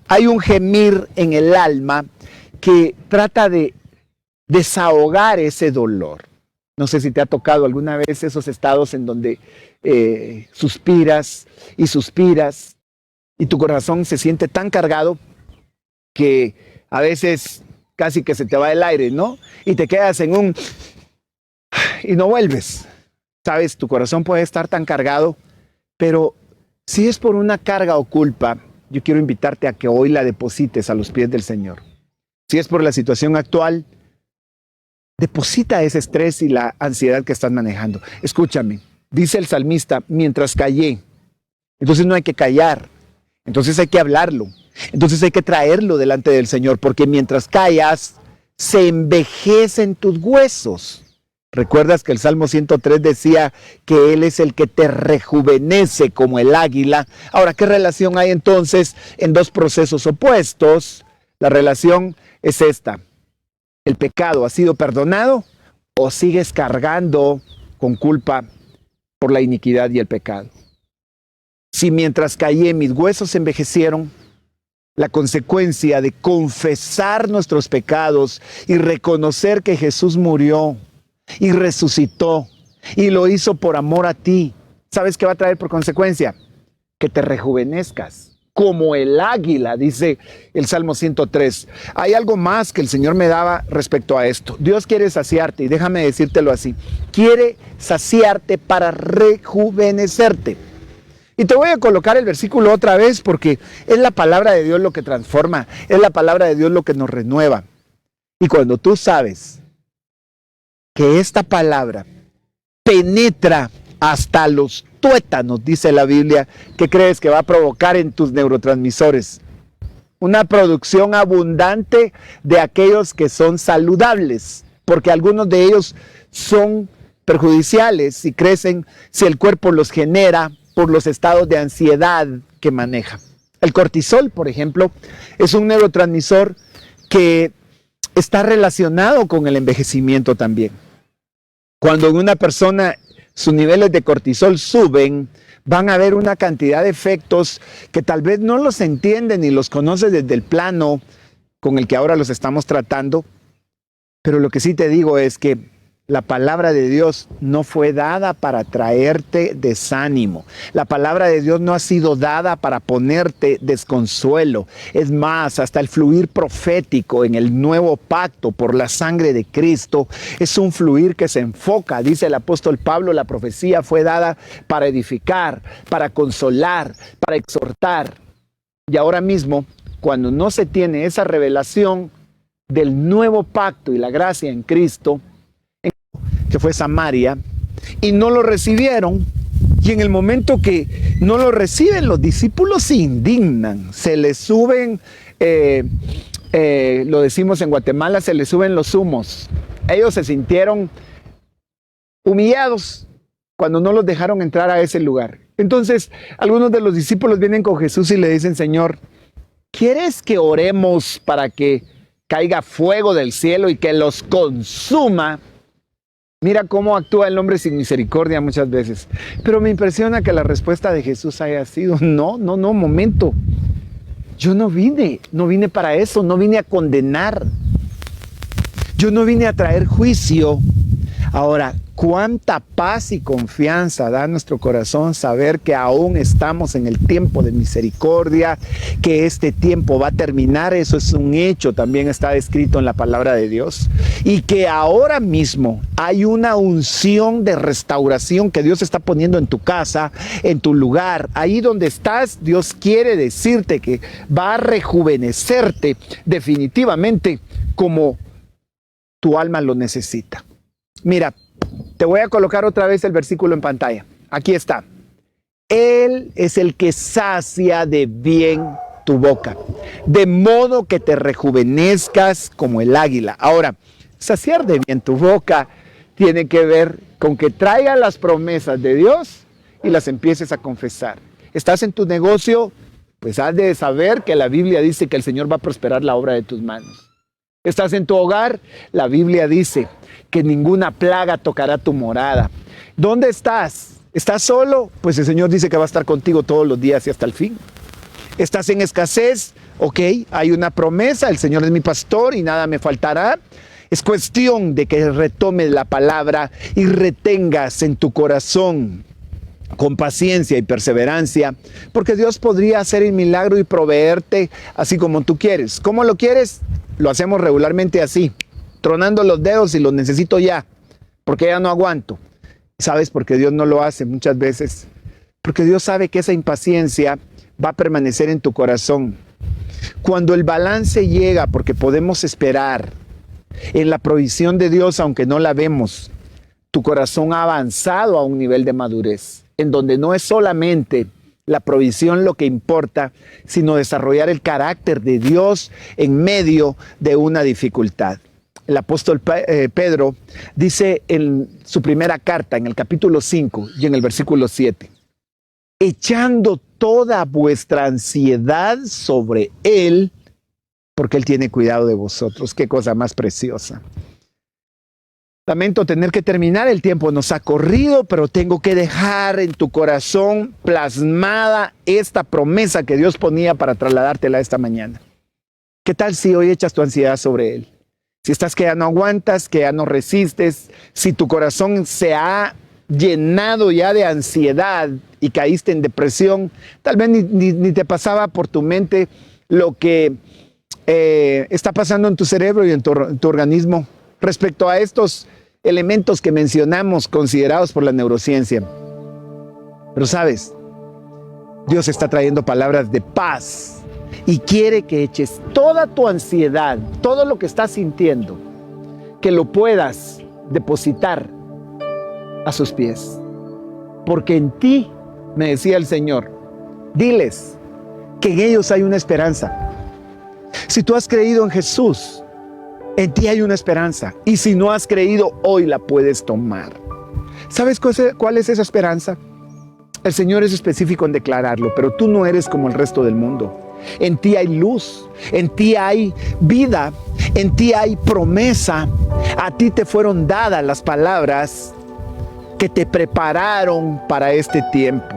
Speaker 1: Hay un gemir en el alma que trata de desahogar ese dolor. No sé si te ha tocado alguna vez esos estados en donde suspiras y suspiras y tu corazón se siente tan cargado que a veces casi que se te va el aire, ¿no? Y te quedas en un... y no vuelves. Sabes, tu corazón puede estar tan cargado, pero si es por una carga o culpa, yo quiero invitarte a que hoy la deposites a los pies del Señor. Si es por la situación actual, deposita ese estrés y la ansiedad que estás manejando. Escúchame, dice el salmista, mientras callé. Entonces no hay que callar, entonces hay que hablarlo, entonces hay que traerlo delante del Señor, porque mientras callas, se envejecen tus huesos. ¿Recuerdas que el Salmo 103 decía que Él es el que te rejuvenece como el águila? Ahora, ¿qué relación hay entonces en dos procesos opuestos? La relación es esta. ¿El pecado ha sido perdonado o sigues cargando con culpa por la iniquidad y el pecado? Si mientras callé mis huesos se envejecieron, la consecuencia de confesar nuestros pecados y reconocer que Jesús murió y resucitó y lo hizo por amor a ti, ¿sabes qué va a traer por consecuencia? Que te rejuvenezcas. Como el águila, dice el Salmo 103. Hay algo más que el Señor me daba respecto a esto. Dios quiere saciarte, y déjame decírtelo así. Quiere saciarte para rejuvenecerte. Y te voy a colocar el versículo otra vez porque es la palabra de Dios lo que transforma, es la palabra de Dios lo que nos renueva. Y cuando tú sabes que esta palabra penetra hasta los tuétanos, dice la Biblia, ¿qué crees que va a provocar en tus neurotransmisores? Una producción abundante de aquellos que son saludables, porque algunos de ellos son perjudiciales y crecen si el cuerpo los genera por los estados de ansiedad que maneja. El cortisol, por ejemplo, es un neurotransmisor que está relacionado con el envejecimiento también. Cuando en una persona sus niveles de cortisol suben, van a haber una cantidad de efectos que tal vez no los entienden ni los conoces desde el plano con el que ahora los estamos tratando. Pero lo que sí te digo es que la palabra de Dios no fue dada para traerte desánimo. La palabra de Dios no ha sido dada para ponerte desconsuelo. Es más, hasta el fluir profético en el nuevo pacto por la sangre de Cristo es un fluir que se enfoca. Dice el apóstol Pablo, la profecía fue dada para edificar, para consolar, para exhortar. Y ahora mismo, cuando no se tiene esa revelación del nuevo pacto y la gracia en Cristo, que fue Samaria, y no lo recibieron, y en el momento que no lo reciben, los discípulos se indignan, se les suben, lo decimos en Guatemala, se les suben los humos. Ellos se sintieron humillados cuando no los dejaron entrar a ese lugar. Entonces, algunos de los discípulos vienen con Jesús y le dicen, Señor, ¿quieres que oremos para que caiga fuego del cielo y que los consuma? Mira cómo actúa el hombre sin misericordia muchas veces. Pero me impresiona que la respuesta de Jesús haya sido, no, momento. Yo no vine para eso, no vine a condenar. Yo no vine a traer juicio Ahora, cuánta paz y confianza da a nuestro corazón saber que aún estamos en el tiempo de misericordia, que este tiempo va a terminar, eso es un hecho, también está escrito en la palabra de Dios, y que ahora mismo hay una unción de restauración que Dios está poniendo en tu casa, en tu lugar, ahí donde estás. Dios quiere decirte que va a rejuvenecerte definitivamente como tu alma lo necesita. Mira, te voy a colocar otra vez el versículo en pantalla. Aquí está. Él es el que sacia de bien tu boca, de modo que te rejuvenezcas como el águila. Ahora, saciar de bien tu boca tiene que ver con que traigas las promesas de Dios y las empieces a confesar. ¿Estás en tu negocio? Pues has de saber que la Biblia dice que el Señor va a prosperar la obra de tus manos. ¿Estás en tu hogar? La Biblia dice que ninguna plaga tocará tu morada. ¿Dónde estás? ¿Estás solo? Pues el Señor dice que va a estar contigo todos los días y hasta el fin. ¿Estás en escasez? Ok, hay una promesa, el Señor es mi pastor y nada me faltará. Es cuestión de que retomes la palabra y retengas en tu corazón con paciencia y perseverancia, porque Dios podría hacer el milagro y proveerte así como tú quieres. ¿Cómo lo quieres? Lo hacemos regularmente así, tronando los dedos y los necesito ya, porque ya no aguanto. ¿Sabes por qué Dios no lo hace muchas veces? Porque Dios sabe que esa impaciencia va a permanecer en tu corazón. Cuando el balance llega, porque podemos esperar en la provisión de Dios, aunque no la vemos, tu corazón ha avanzado a un nivel de madurez, en donde no es solamente la provisión lo que importa, sino desarrollar el carácter de Dios en medio de una dificultad. El apóstol Pedro dice en su primera carta, en el capítulo 5 y en el versículo 7, echando toda vuestra ansiedad sobre Él, porque Él tiene cuidado de vosotros. Qué cosa más preciosa. Lamento tener que terminar, el tiempo nos ha corrido, pero tengo que dejar en tu corazón plasmada esta promesa que Dios ponía para trasladártela esta mañana. ¿Qué tal si hoy echas tu ansiedad sobre Él? Si estás que ya no aguantas, que ya no resistes, si tu corazón se ha llenado ya de ansiedad y caíste en depresión, tal vez ni te pasaba por tu mente lo que está pasando en tu cerebro y en tu organismo respecto a estos elementos que mencionamos considerados por la neurociencia. Pero sabes, Dios está trayendo palabras de paz y quiere que eches toda tu ansiedad, todo lo que estás sintiendo, que lo puedas depositar a sus pies. Porque en ti, me decía el Señor, diles que en ellos hay una esperanza. Si tú has creído en Jesús, en ti hay una esperanza. Y si no has creído, hoy la puedes tomar. ¿Sabes cuál es esa esperanza? El Señor es específico en declararlo, pero tú no eres como el resto del mundo. En ti hay luz, en ti hay vida, en ti hay promesa. A ti te fueron dadas las palabras que te prepararon para este tiempo.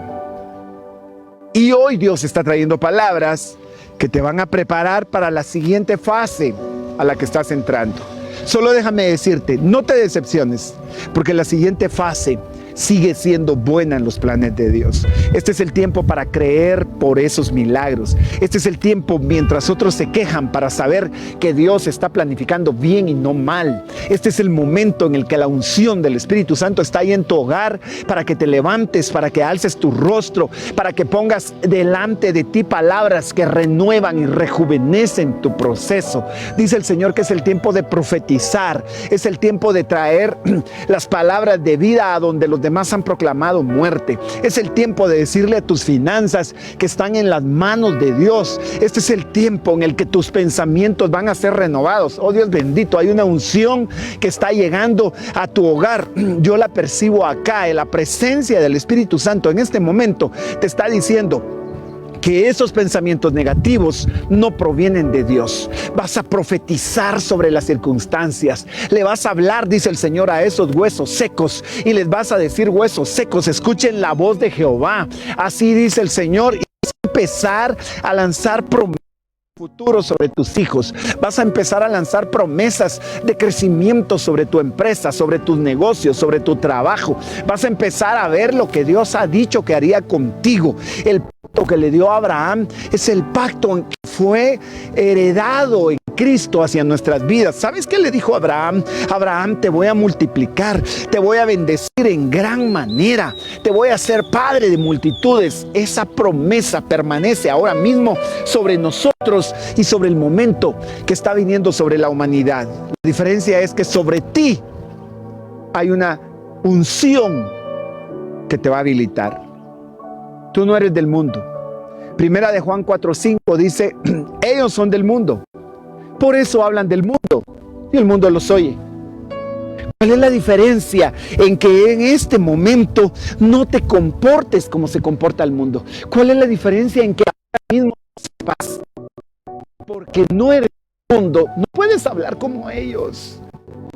Speaker 1: Y hoy Dios está trayendo palabras que te van a preparar para la siguiente fase a la que estás entrando. Solo déjame decirte, no te decepciones, porque la siguiente fase sigue siendo buena en los planes de Dios. Este es el tiempo para creer por esos milagros. Este es el tiempo mientras otros se quejan para saber que Dios está planificando bien y no mal. Este es el momento en el que la unción del Espíritu Santo está ahí en tu hogar para que te levantes, para que alces tu rostro, para que pongas delante de ti palabras que renuevan y rejuvenecen tu proceso. Dice el Señor que es el tiempo de profetizar, es el tiempo de traer las palabras de vida a donde los demás han proclamado muerte. Es el tiempo de decirle a tus finanzas que están en las manos de Dios. Este es el tiempo en el que tus pensamientos van a ser renovados. Oh Dios bendito, hay una unción que está llegando a tu hogar. Yo la percibo acá, en la presencia del Espíritu Santo en este momento te está diciendo que esos pensamientos negativos no provienen de Dios. Vas a profetizar sobre las circunstancias. Le vas a hablar, dice el Señor, a esos huesos secos y les vas a decir: huesos secos, escuchen la voz de Jehová. Así dice el Señor, y vas a empezar a lanzar promesas futuro sobre tus hijos. Vas a empezar a lanzar promesas de crecimiento sobre tu empresa, sobre tus negocios, sobre tu trabajo. Vas a empezar a ver lo que Dios ha dicho que haría contigo. El pacto que le dio a Abraham es el pacto que fue heredado en Cristo hacia nuestras vidas. ¿Sabes qué le dijo a Abraham? Abraham, te voy a multiplicar, te voy a bendecir en gran manera, te voy a hacer padre de multitudes. Esa promesa permanece ahora mismo sobre nosotros y sobre el momento que está viniendo sobre la humanidad. La diferencia es que sobre ti hay una unción que te va a habilitar. Tú no eres del mundo. Primera de Juan 4:5 dice, ellos son del mundo. Por eso hablan del mundo y el mundo los oye. ¿Cuál es la diferencia en que en este momento no te comportes como se comporta el mundo? ¿Cuál es la diferencia en que ahora mismo sepas? Porque no eres del mundo, no puedes hablar como ellos.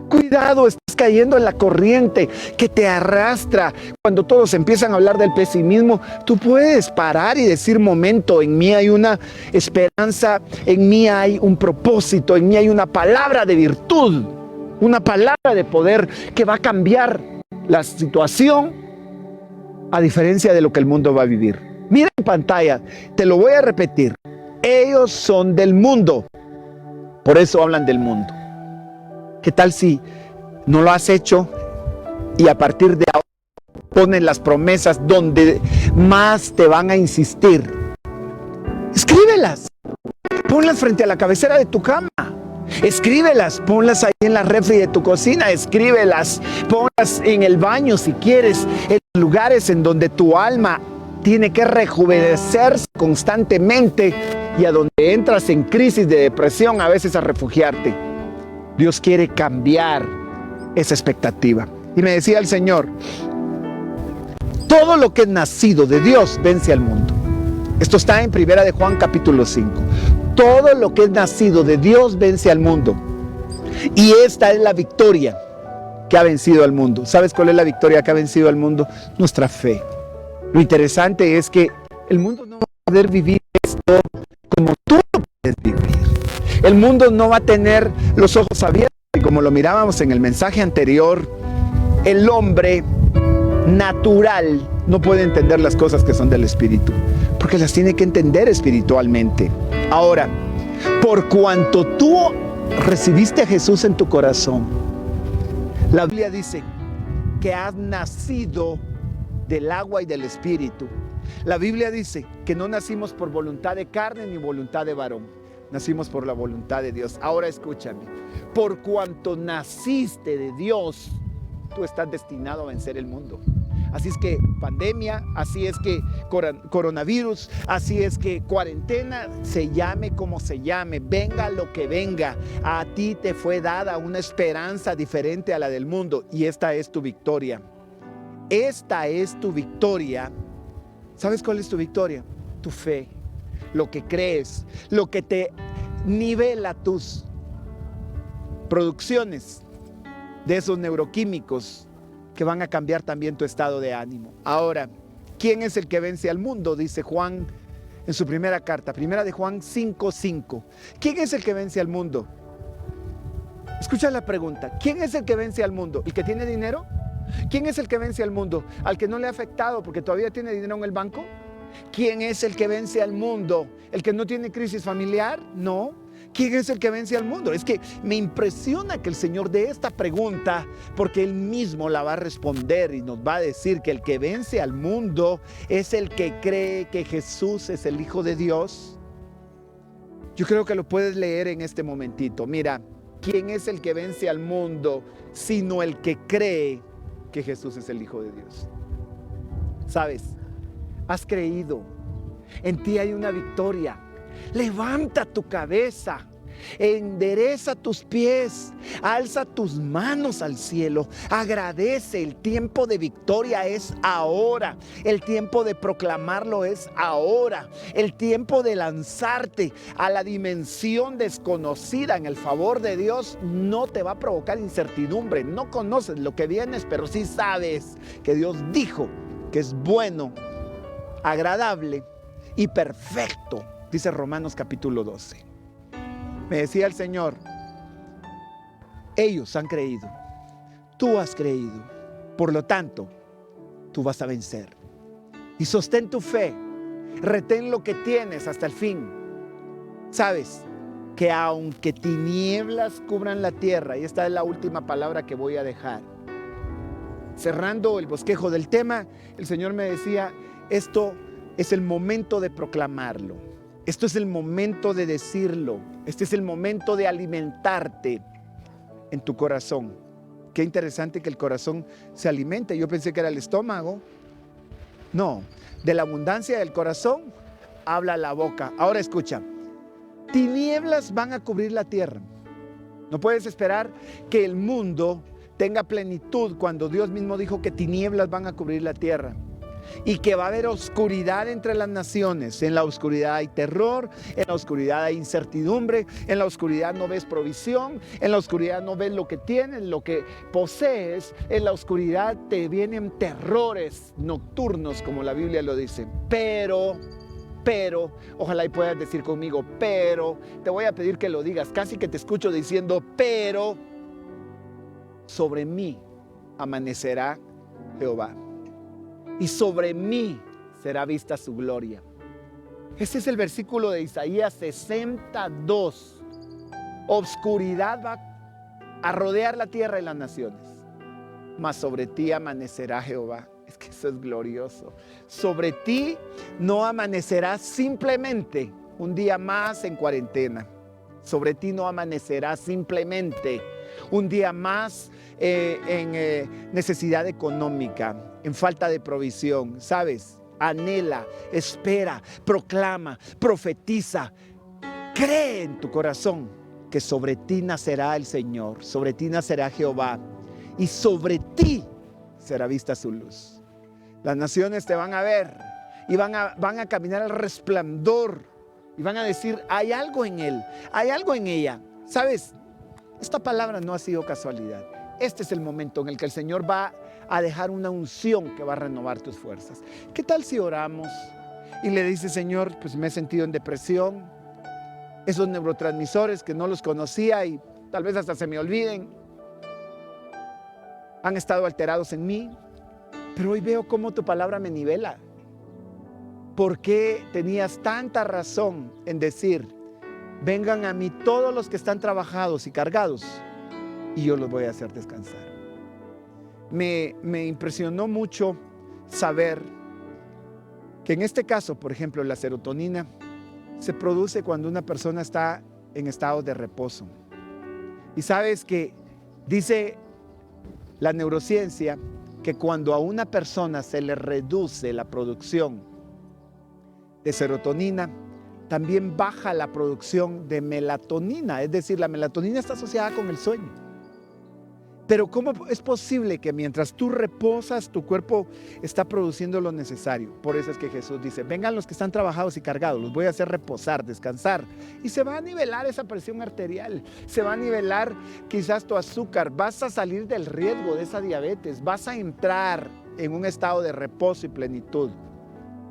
Speaker 1: Cuidado, estás cayendo en la corriente que te arrastra. Cuando todos empiezan a hablar del pesimismo, tú puedes parar y decir, momento, en mí hay una esperanza, en mí hay un propósito, en mí hay una palabra de virtud, una palabra de poder que va a cambiar la situación a diferencia de lo que el mundo va a vivir. Mira en pantalla, te lo voy a repetir. Ellos son del mundo, por eso hablan del mundo. ¿Qué tal si no lo has hecho y a partir de ahora ponen las promesas donde más te van a insistir? Escríbelas, ponlas frente a la cabecera de tu cama, escríbelas, ponlas ahí en la refri de tu cocina, escríbelas, ponlas en el baño si quieres, en lugares en donde tu alma tiene que rejuvenecerse constantemente y a donde entras en crisis de depresión a veces a refugiarte. Dios quiere cambiar esa expectativa. Y me decía el Señor, todo lo que es nacido de Dios vence al mundo. Esto está en Primera de Juan capítulo 5. Todo lo que es nacido de Dios vence al mundo. Y esta es la victoria que ha vencido al mundo. ¿Sabes cuál es la victoria que ha vencido al mundo? Nuestra fe. Lo interesante es que el mundo no va a poder vivir esto como tú lo puedes vivir. El mundo no va a tener los ojos abiertos y como lo mirábamos en el mensaje anterior, el hombre natural no puede entender las cosas que son del Espíritu, porque las tiene que entender espiritualmente. Ahora, por cuanto tú recibiste a Jesús en tu corazón, la Biblia dice que has nacido del agua y del Espíritu. La Biblia dice que no nacimos por voluntad de carne ni voluntad de varón. Nacimos por la voluntad de Dios. Ahora escúchame. Por cuanto naciste de Dios, tú estás destinado a vencer el mundo. Así es que pandemia, así es que coronavirus, así es que cuarentena, se llame como se llame, venga lo que venga, a ti te fue dada una esperanza diferente a la del mundo y esta es tu victoria. Esta es tu victoria. ¿Sabes cuál es tu victoria? Tu fe. Lo que crees, lo que te nivela tus producciones de esos neuroquímicos que van a cambiar también tu estado de ánimo. Ahora, ¿quién es el que vence al mundo? Dice Juan en su primera carta, primera de Juan 5:5. ¿Quién es el que vence al mundo? Escucha la pregunta. ¿Quién es el que vence al mundo? ¿El que tiene dinero? ¿Quién es el que vence al mundo? ¿Al que no le ha afectado porque todavía tiene dinero en el banco? ¿Quién es el que vence al mundo? ¿El que no tiene crisis familiar? No. ¿Quién es el que vence al mundo? Es que me impresiona que el Señor dé esta pregunta porque Él mismo la va a responder y nos va a decir que el que vence al mundo es el que cree que Jesús es el Hijo de Dios. Yo creo que lo puedes leer en este momentito. Mira, ¿quién es el que vence al mundo sino el que cree que Jesús es el Hijo de Dios? ¿Sabes? Has creído, en ti hay una victoria. Levanta tu cabeza, endereza tus pies, alza tus manos al cielo, agradece. El tiempo de victoria es ahora, el tiempo de proclamarlo es ahora, el tiempo de lanzarte a la dimensión desconocida en el favor de Dios no te va a provocar incertidumbre. No conoces lo que vienes, pero sí sabes que Dios dijo que es bueno, agradable y perfecto Dice Romanos capítulo 12. Me decía el Señor, ellos han creído, tú has creído, por lo tanto, tú vas a vencer. Y sostén tu fe, retén lo que tienes hasta el fin. Sabes que aunque tinieblas cubran la tierra, y esta es la última palabra que voy a dejar, cerrando el bosquejo del tema, el Señor me decía, esto es el momento de proclamarlo, esto es el momento de decirlo, este es el momento de alimentarte en tu corazón. Qué interesante que el corazón se alimente. Yo pensé que era el estómago. No, de la abundancia del corazón habla la boca. Ahora escucha, tinieblas van a cubrir la tierra. No puedes esperar que el mundo tenga plenitud cuando Dios mismo dijo que tinieblas van a cubrir la tierra y que va a haber oscuridad entre las naciones. En la oscuridad hay terror, en la oscuridad hay incertidumbre, en la oscuridad no ves provisión, en la oscuridad no ves lo que tienes, lo que posees, en la oscuridad te vienen terrores nocturnos, como la Biblia lo dice. Pero, ojalá y puedas decir conmigo, pero, te voy a pedir que lo digas, casi que te escucho diciendo, pero, sobre mí amanecerá Jehová, y sobre mí será vista su gloria. Ese es el versículo de Isaías 62. Obscuridad va a rodear la tierra y las naciones, mas sobre ti amanecerá Jehová. Es que eso es glorioso. Sobre ti no amanecerá simplemente un día más en cuarentena. Sobre ti no amanecerá simplemente un día más en necesidad económica, en falta de provisión. ¿Sabes? Anhela, espera, proclama, profetiza. Cree en tu corazón que sobre ti nacerá el Señor, sobre ti nacerá Jehová y sobre ti será vista su luz. Las naciones te van a ver y van a caminar al resplandor y van a decir, hay algo en él, hay algo en ella. ¿Sabes? Esta palabra no ha sido casualidad. Este es el momento en el que el Señor va a dejar una unción que va a renovar tus fuerzas. ¿Qué tal si oramos y le dices, Señor, pues me he sentido en depresión, esos neurotransmisores que no los conocía y tal vez hasta se me olviden, han estado alterados en mí, pero hoy veo cómo tu palabra me nivela? ¿Por qué tenías tanta razón en decir, vengan a mí todos los que están trabajados y cargados y yo los voy a hacer descansar? Me impresionó mucho saber que en este caso, por ejemplo, la serotonina se produce cuando una persona está en estado de reposo. Y sabes que dice la neurociencia que cuando a una persona se le reduce la producción de serotonina, también baja la producción de melatonina. Es decir, la melatonina está asociada con el sueño. Pero ¿cómo es posible que mientras tú reposas, tu cuerpo está produciendo lo necesario? Por eso es que Jesús dice, vengan los que están trabajados y cargados, los voy a hacer reposar, descansar. Y se va a nivelar esa presión arterial, se va a nivelar quizás tu azúcar, vas a salir del riesgo de esa diabetes, vas a entrar en un estado de reposo y plenitud.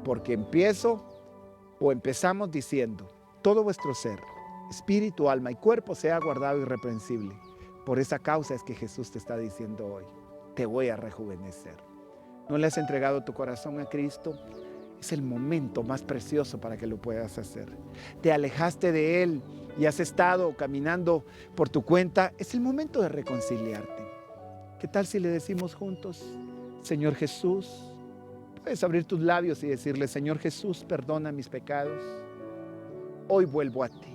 Speaker 1: Porque empezamos diciendo, todo vuestro ser, espíritu, alma y cuerpo sea guardado irreprensible. Por esa causa es que Jesús te está diciendo hoy, te voy a rejuvenecer. ¿No le has entregado tu corazón a Cristo? Es el momento más precioso para que lo puedas hacer. Te alejaste de Él y has estado caminando por tu cuenta. Es el momento de reconciliarte. ¿Qué tal si le decimos juntos, Señor Jesús? Puedes abrir tus labios y decirle, Señor Jesús, perdona mis pecados. Hoy vuelvo a ti.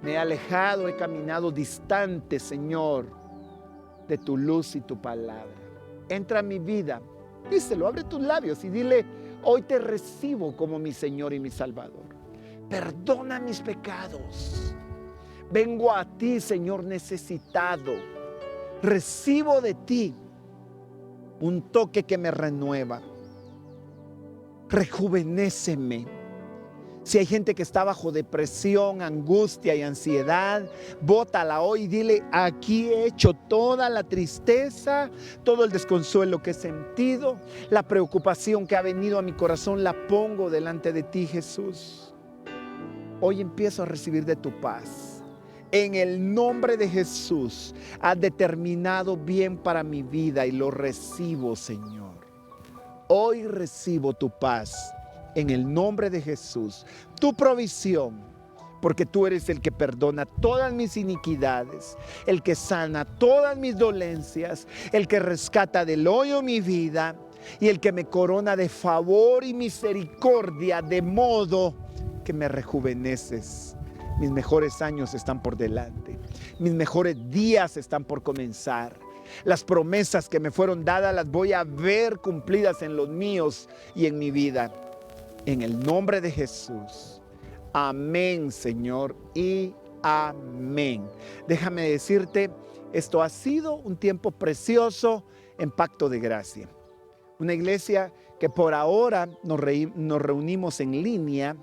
Speaker 1: Me he alejado, he caminado distante, Señor, de tu luz y tu palabra. Entra a mi vida, díselo, abre tus labios y dile, hoy te recibo como mi Señor y mi Salvador. Perdona mis pecados. Vengo a ti, Señor, necesitado. Recibo de ti un toque que me renueva. Rejuvenéceme. Si hay gente que está bajo depresión, angustia y ansiedad, bótala hoy y dile: aquí he hecho toda la tristeza, todo el desconsuelo que he sentido, la preocupación que ha venido a mi corazón, la pongo delante de ti, Jesús. Hoy empiezo a recibir de tu paz. En el nombre de Jesús, has determinado bien para mi vida y lo recibo, Señor. Hoy recibo tu paz. En el nombre de Jesús, tu provisión, porque tú eres el que perdona todas mis iniquidades, el que sana todas mis dolencias, el que rescata del hoyo mi vida y el que me corona de favor y misericordia, de modo que me rejuveneces. Mis mejores años están por delante, mis mejores días están por comenzar. Las promesas que me fueron dadas las voy a ver cumplidas en los míos y en mi vida. En el nombre de Jesús. Amén, Señor, y amén. Déjame decirte, esto ha sido un tiempo precioso en Pacto de Gracia. Una iglesia que por ahora nos reunimos en línea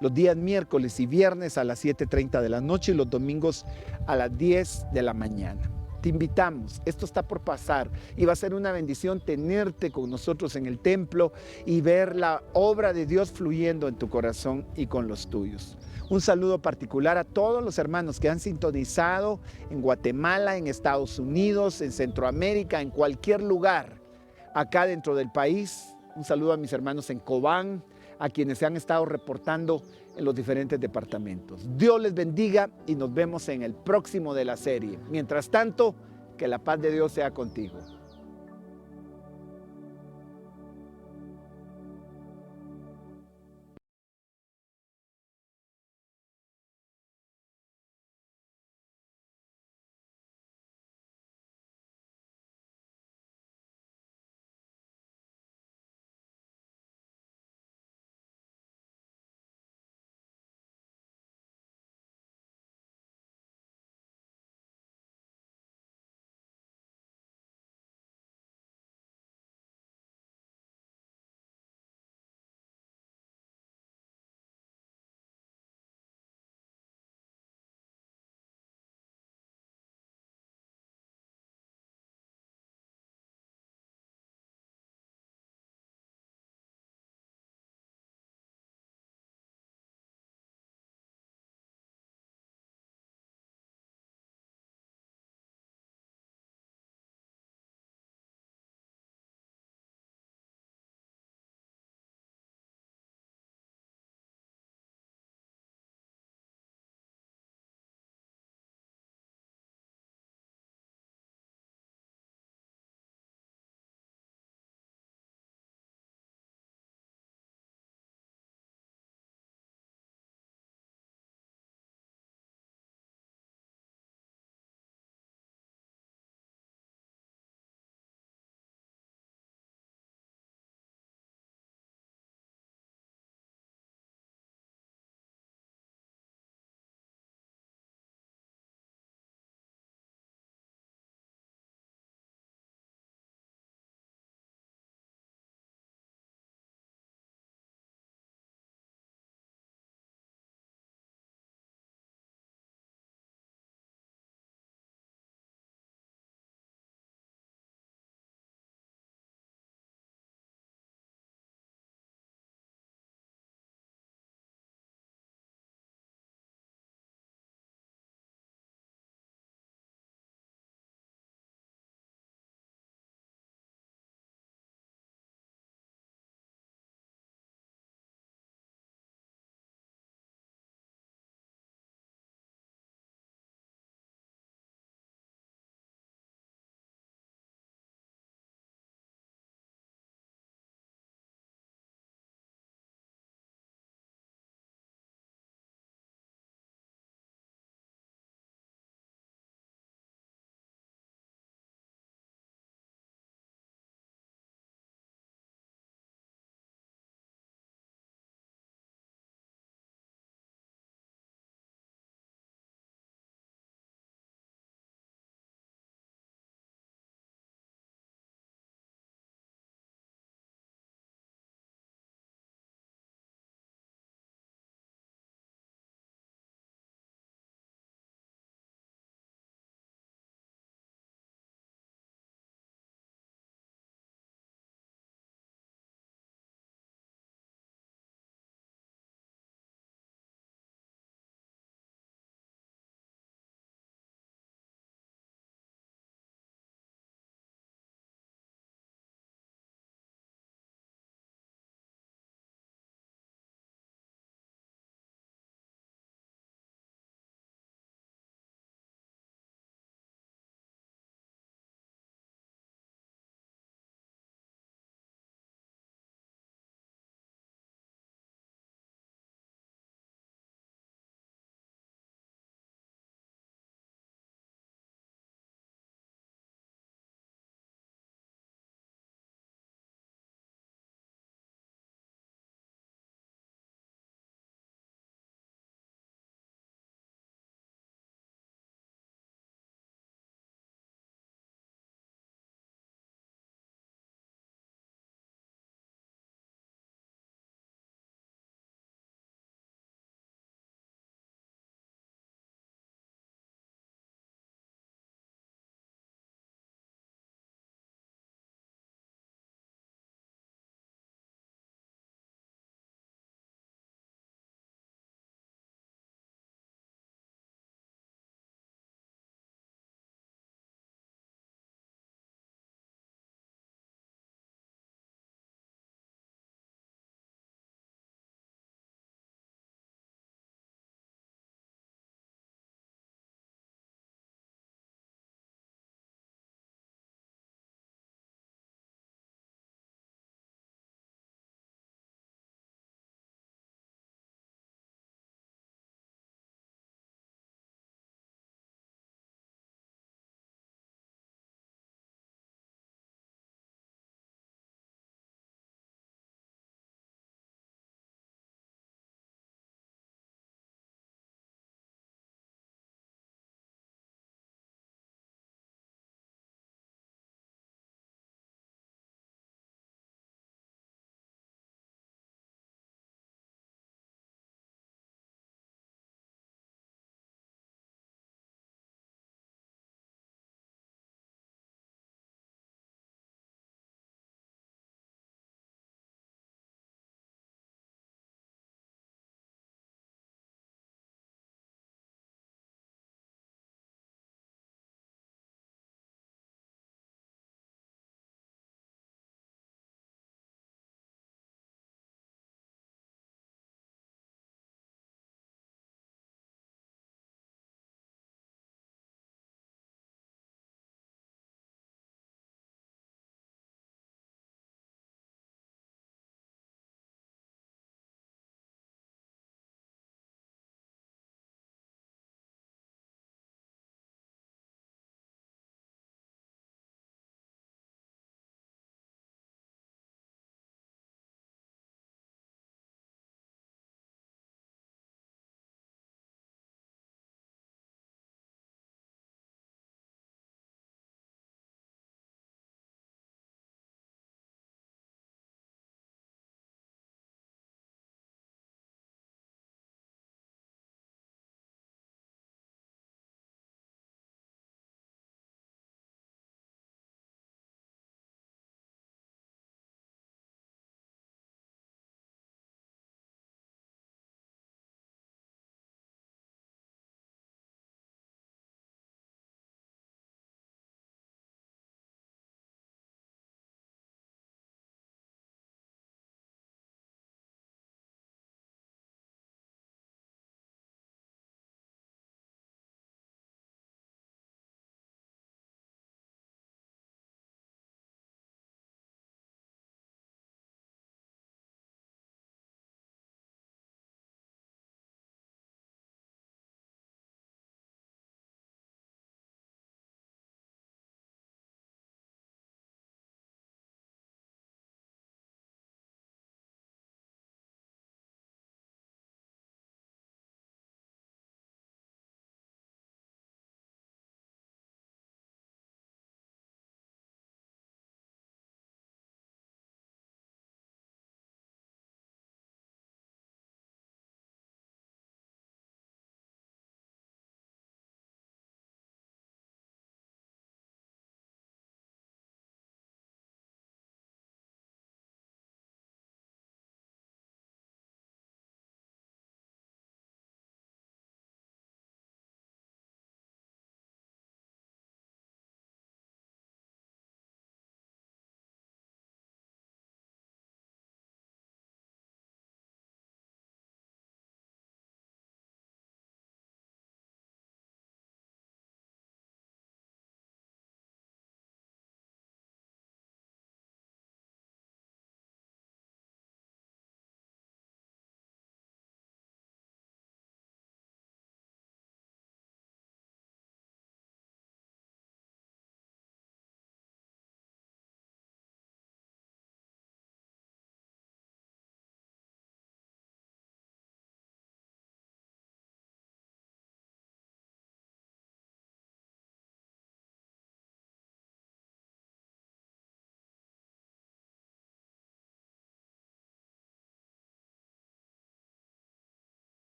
Speaker 1: los días miércoles y viernes a las 7:30 de la noche y los domingos a las 10 de la mañana. Te invitamos, esto está por pasar y va a ser una bendición tenerte con nosotros en el templo y ver la obra de Dios fluyendo en tu corazón y con los tuyos. Un saludo particular a todos los hermanos que han sintonizado en Guatemala, en Estados Unidos, en Centroamérica, en cualquier lugar acá dentro del país. Un saludo a mis hermanos en Cobán, a quienes se han estado reportando en los diferentes departamentos. Dios les bendiga y nos vemos en el próximo de la serie. Mientras tanto, que la paz de Dios sea contigo.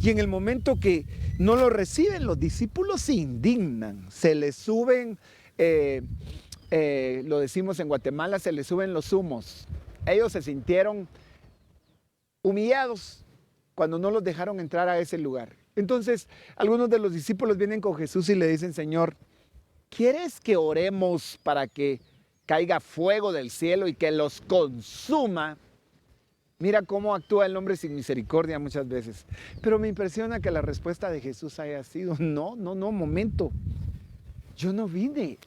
Speaker 1: Y en el momento que no lo reciben, los discípulos se indignan, se les suben, lo decimos en Guatemala, se les suben los humos. Ellos se sintieron humillados cuando no los dejaron entrar a ese lugar. Entonces, algunos de los discípulos vienen con Jesús y le dicen: Señor, ¿quieres que oremos para que caiga fuego del cielo y que los consuma? Mira cómo actúa el hombre sin misericordia muchas veces. Pero me impresiona que la respuesta de Jesús haya sido: no, momento. Yo no vine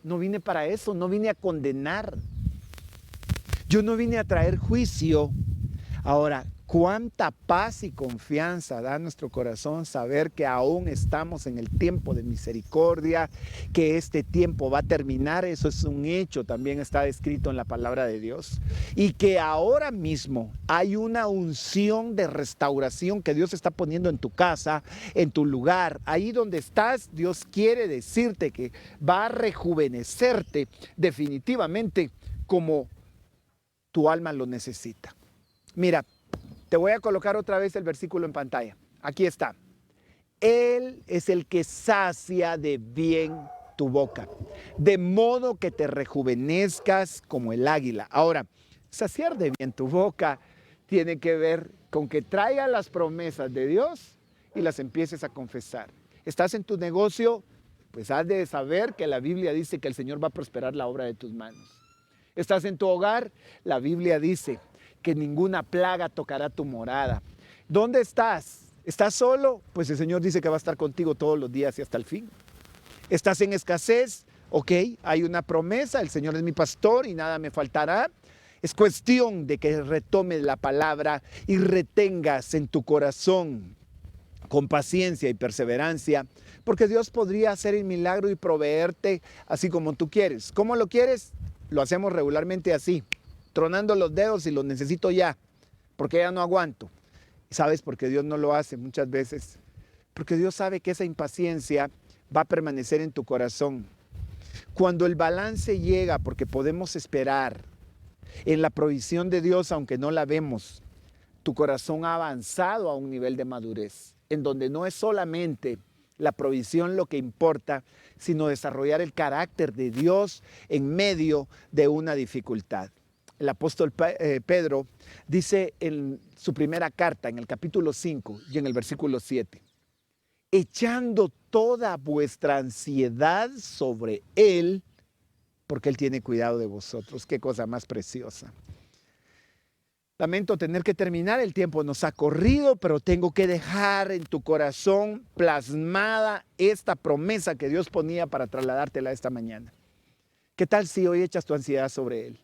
Speaker 1: para eso, no vine a condenar. Yo no vine a traer juicio. Ahora, cuánta paz y confianza da a nuestro corazón saber que aún estamos en el tiempo de misericordia, que este tiempo va a terminar. Eso es un hecho, también está escrito en la palabra de Dios. Y que ahora mismo hay una unción de restauración que Dios está poniendo en tu casa, en tu lugar. Ahí donde estás, Dios quiere decirte que va a rejuvenecerte definitivamente como tu alma lo necesita. Mira, te voy a colocar otra vez el versículo en pantalla. Aquí está. Él es el que sacia de bien tu boca, de modo que te rejuvenezcas como el águila. Ahora, saciar de bien tu boca tiene que ver con que traigas las promesas de Dios y las empieces a confesar. ¿Estás en tu negocio? Pues has de saber que la Biblia dice que el Señor va a prosperar la obra de tus manos. ¿Estás en tu hogar? La Biblia dice que ninguna plaga tocará tu morada. ¿Dónde estás? ¿Estás solo? Pues el Señor dice que va a estar contigo todos los días y hasta el fin. ¿Estás en escasez? Ok, hay una promesa, el Señor es mi pastor y nada me faltará. Es cuestión de que retomes la palabra y retengas en tu corazón con paciencia y perseverancia, porque Dios podría hacer el milagro y proveerte así como tú quieres. ¿Cómo lo quieres? Lo hacemos regularmente así, tronando los dedos y los necesito ya, porque ya no aguanto. ¿Sabes por qué Dios no lo hace muchas veces? Porque Dios sabe que esa impaciencia va a permanecer en tu corazón. Cuando el balance llega, porque podemos esperar en la provisión de Dios, aunque no la vemos, tu corazón ha avanzado a un nivel de madurez, en donde no es solamente la provisión lo que importa, sino desarrollar el carácter de Dios en medio de una dificultad. El apóstol Pedro dice en su primera carta, en el capítulo 5 y en el versículo 7, echando toda vuestra ansiedad sobre Él, porque Él tiene cuidado de vosotros. Qué cosa más preciosa. Lamento tener que terminar, el tiempo nos ha corrido, pero tengo que dejar en tu corazón plasmada esta promesa que Dios ponía para trasladártela esta mañana. ¿Qué tal si hoy echas tu ansiedad sobre Él?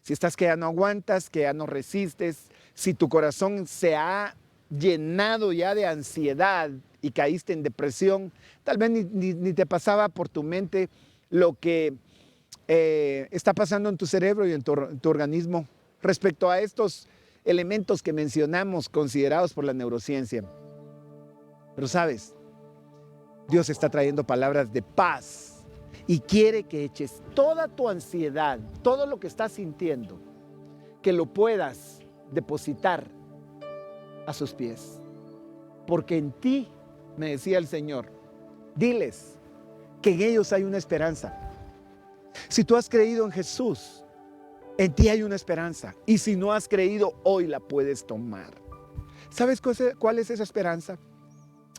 Speaker 1: Si estás que ya no aguantas, que ya no resistes, si tu corazón se ha llenado ya de ansiedad y caíste en depresión, tal vez ni te pasaba por tu mente lo que está pasando en tu cerebro y en tu organismo respecto a estos elementos que mencionamos considerados por la neurociencia. Pero sabes, Dios está trayendo palabras de paz y quiere que eches toda tu ansiedad, todo lo que estás sintiendo, que lo puedas depositar a sus pies. Porque en ti, me decía el Señor, diles que en ellos hay una esperanza. Si tú has creído en Jesús, en ti hay una esperanza. Y si no has creído, hoy la puedes tomar. ¿Sabes cuál es esa esperanza?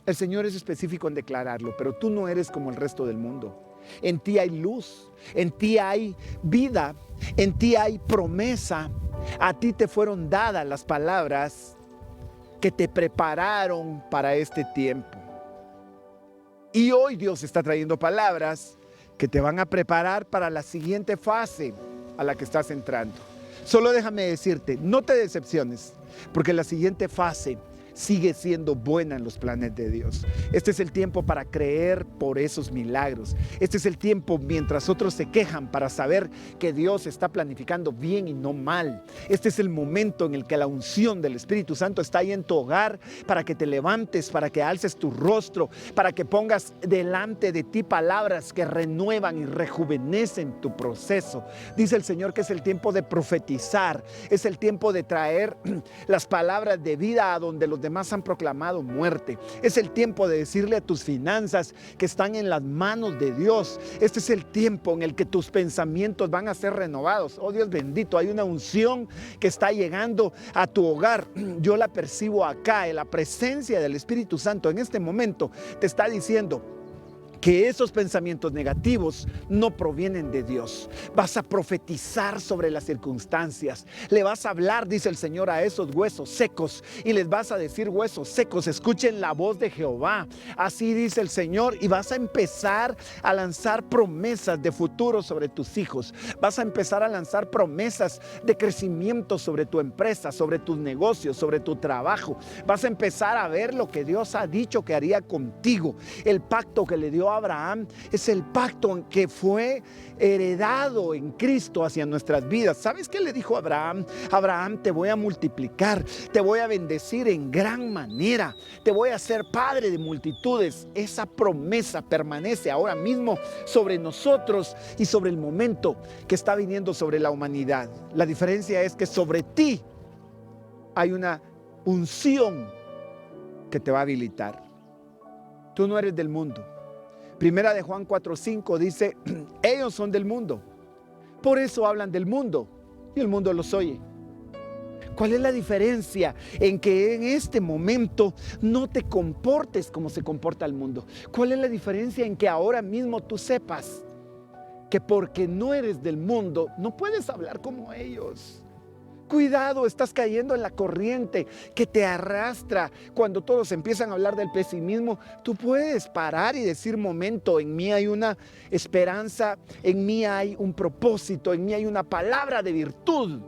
Speaker 1: El Señor es específico en declararlo, pero tú no eres como el resto del mundo. En ti hay luz, en ti hay vida, en ti hay promesa. A ti te fueron dadas las palabras que te prepararon para este tiempo. Y hoy Dios está trayendo palabras que te van a preparar para la siguiente fase a la que estás entrando. Solo déjame decirte, no te decepciones, porque la siguiente fase sigue siendo buena en los planes de Dios. Este es el tiempo para creer por esos milagros. Este es el tiempo mientras otros se quejan para saber que Dios está planificando bien y no mal. Este es el momento en el que la unción del Espíritu Santo está ahí en tu hogar para que te levantes, para que alces tu rostro, para que pongas delante de ti palabras que renuevan y rejuvenecen tu proceso. Dice el Señor que es el tiempo de profetizar, es el tiempo de traer las palabras de vida a donde los demás han proclamado muerte. Es el tiempo de decirle a tus finanzas que están en las manos de Dios. Este es el tiempo en el que tus pensamientos van a ser renovados. Oh Dios bendito, hay una unción que está llegando a tu hogar. Yo la percibo acá, en la presencia del Espíritu Santo en este momento te está diciendo que esos pensamientos negativos no provienen de Dios. Vas a profetizar sobre las circunstancias. Le vas a hablar, dice el Señor, a esos huesos secos y les vas a decir: huesos secos, escuchen la voz de Jehová. Así dice el Señor, y vas a empezar a lanzar promesas de futuro sobre tus hijos. Vas a empezar a lanzar promesas de crecimiento sobre tu empresa, sobre tus negocios, sobre tu trabajo. Vas a empezar a ver lo que Dios ha dicho que haría contigo. El pacto que le dio a Abraham es el pacto que fue heredado en Cristo hacia nuestras vidas. ¿Sabes qué le dijo Abraham? Abraham, te voy a multiplicar, te voy a bendecir en gran manera, te voy a hacer padre de multitudes. Esa promesa permanece ahora mismo sobre nosotros y sobre el momento que está viniendo sobre la humanidad. La diferencia es que sobre ti hay una unción que te va a habilitar. Tú no eres del mundo. Primera de Juan 4:5 dice: ellos son del mundo, por eso hablan del mundo y el mundo los oye. ¿Cuál es la diferencia en que en este momento no te comportes como se comporta el mundo? ¿Cuál es la diferencia en que ahora mismo tú sepas que porque no eres del mundo no puedes hablar como ellos? Cuidado, estás cayendo en la corriente que te arrastra. Cuando todos empiezan a hablar del pesimismo, tú puedes parar y decir: momento, en mí hay una esperanza, en mí hay un propósito, en mí hay una palabra de virtud,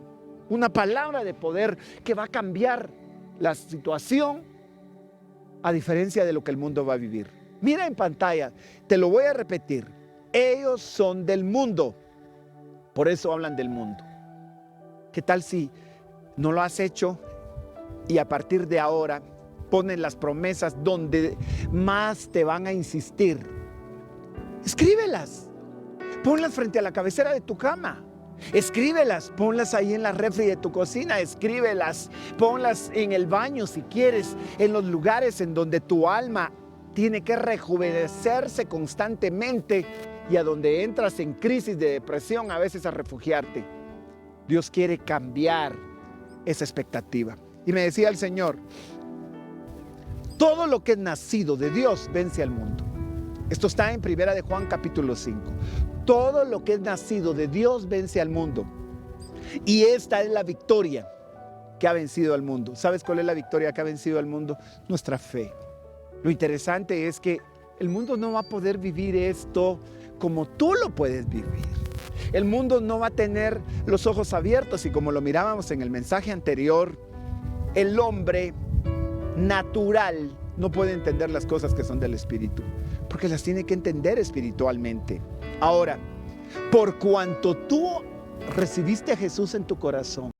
Speaker 1: una palabra de poder que va a cambiar la situación a diferencia de lo que el mundo va a vivir. Mira en pantalla, te lo voy a repetir: ellos son del mundo, por eso hablan del mundo. ¿Qué tal si no lo has hecho y a partir de ahora pones las promesas donde más te van a insistir? Escríbelas, ponlas frente a la cabecera de tu cama, escríbelas, ponlas ahí en la refri de tu cocina, escríbelas, ponlas en el baño si quieres, en los lugares en donde tu alma tiene que rejuvenecerse constantemente y a donde entras en crisis de depresión a veces a refugiarte. Dios quiere cambiar esa expectativa. Y me decía el Señor: todo lo que es nacido de Dios vence al mundo. Esto está en Primera de Juan capítulo 5. Todo lo que es nacido de Dios vence al mundo. Y esta es la victoria que ha vencido al mundo. ¿Sabes cuál es la victoria que ha vencido al mundo? Nuestra fe. Lo interesante es que el mundo no va a poder vivir esto como tú lo puedes vivir. El mundo no va a tener los ojos abiertos y, como lo mirábamos en el mensaje anterior, el hombre natural no puede entender las cosas que son del Espíritu, porque las tiene que entender espiritualmente. Ahora, por cuanto tú recibiste a Jesús en tu corazón,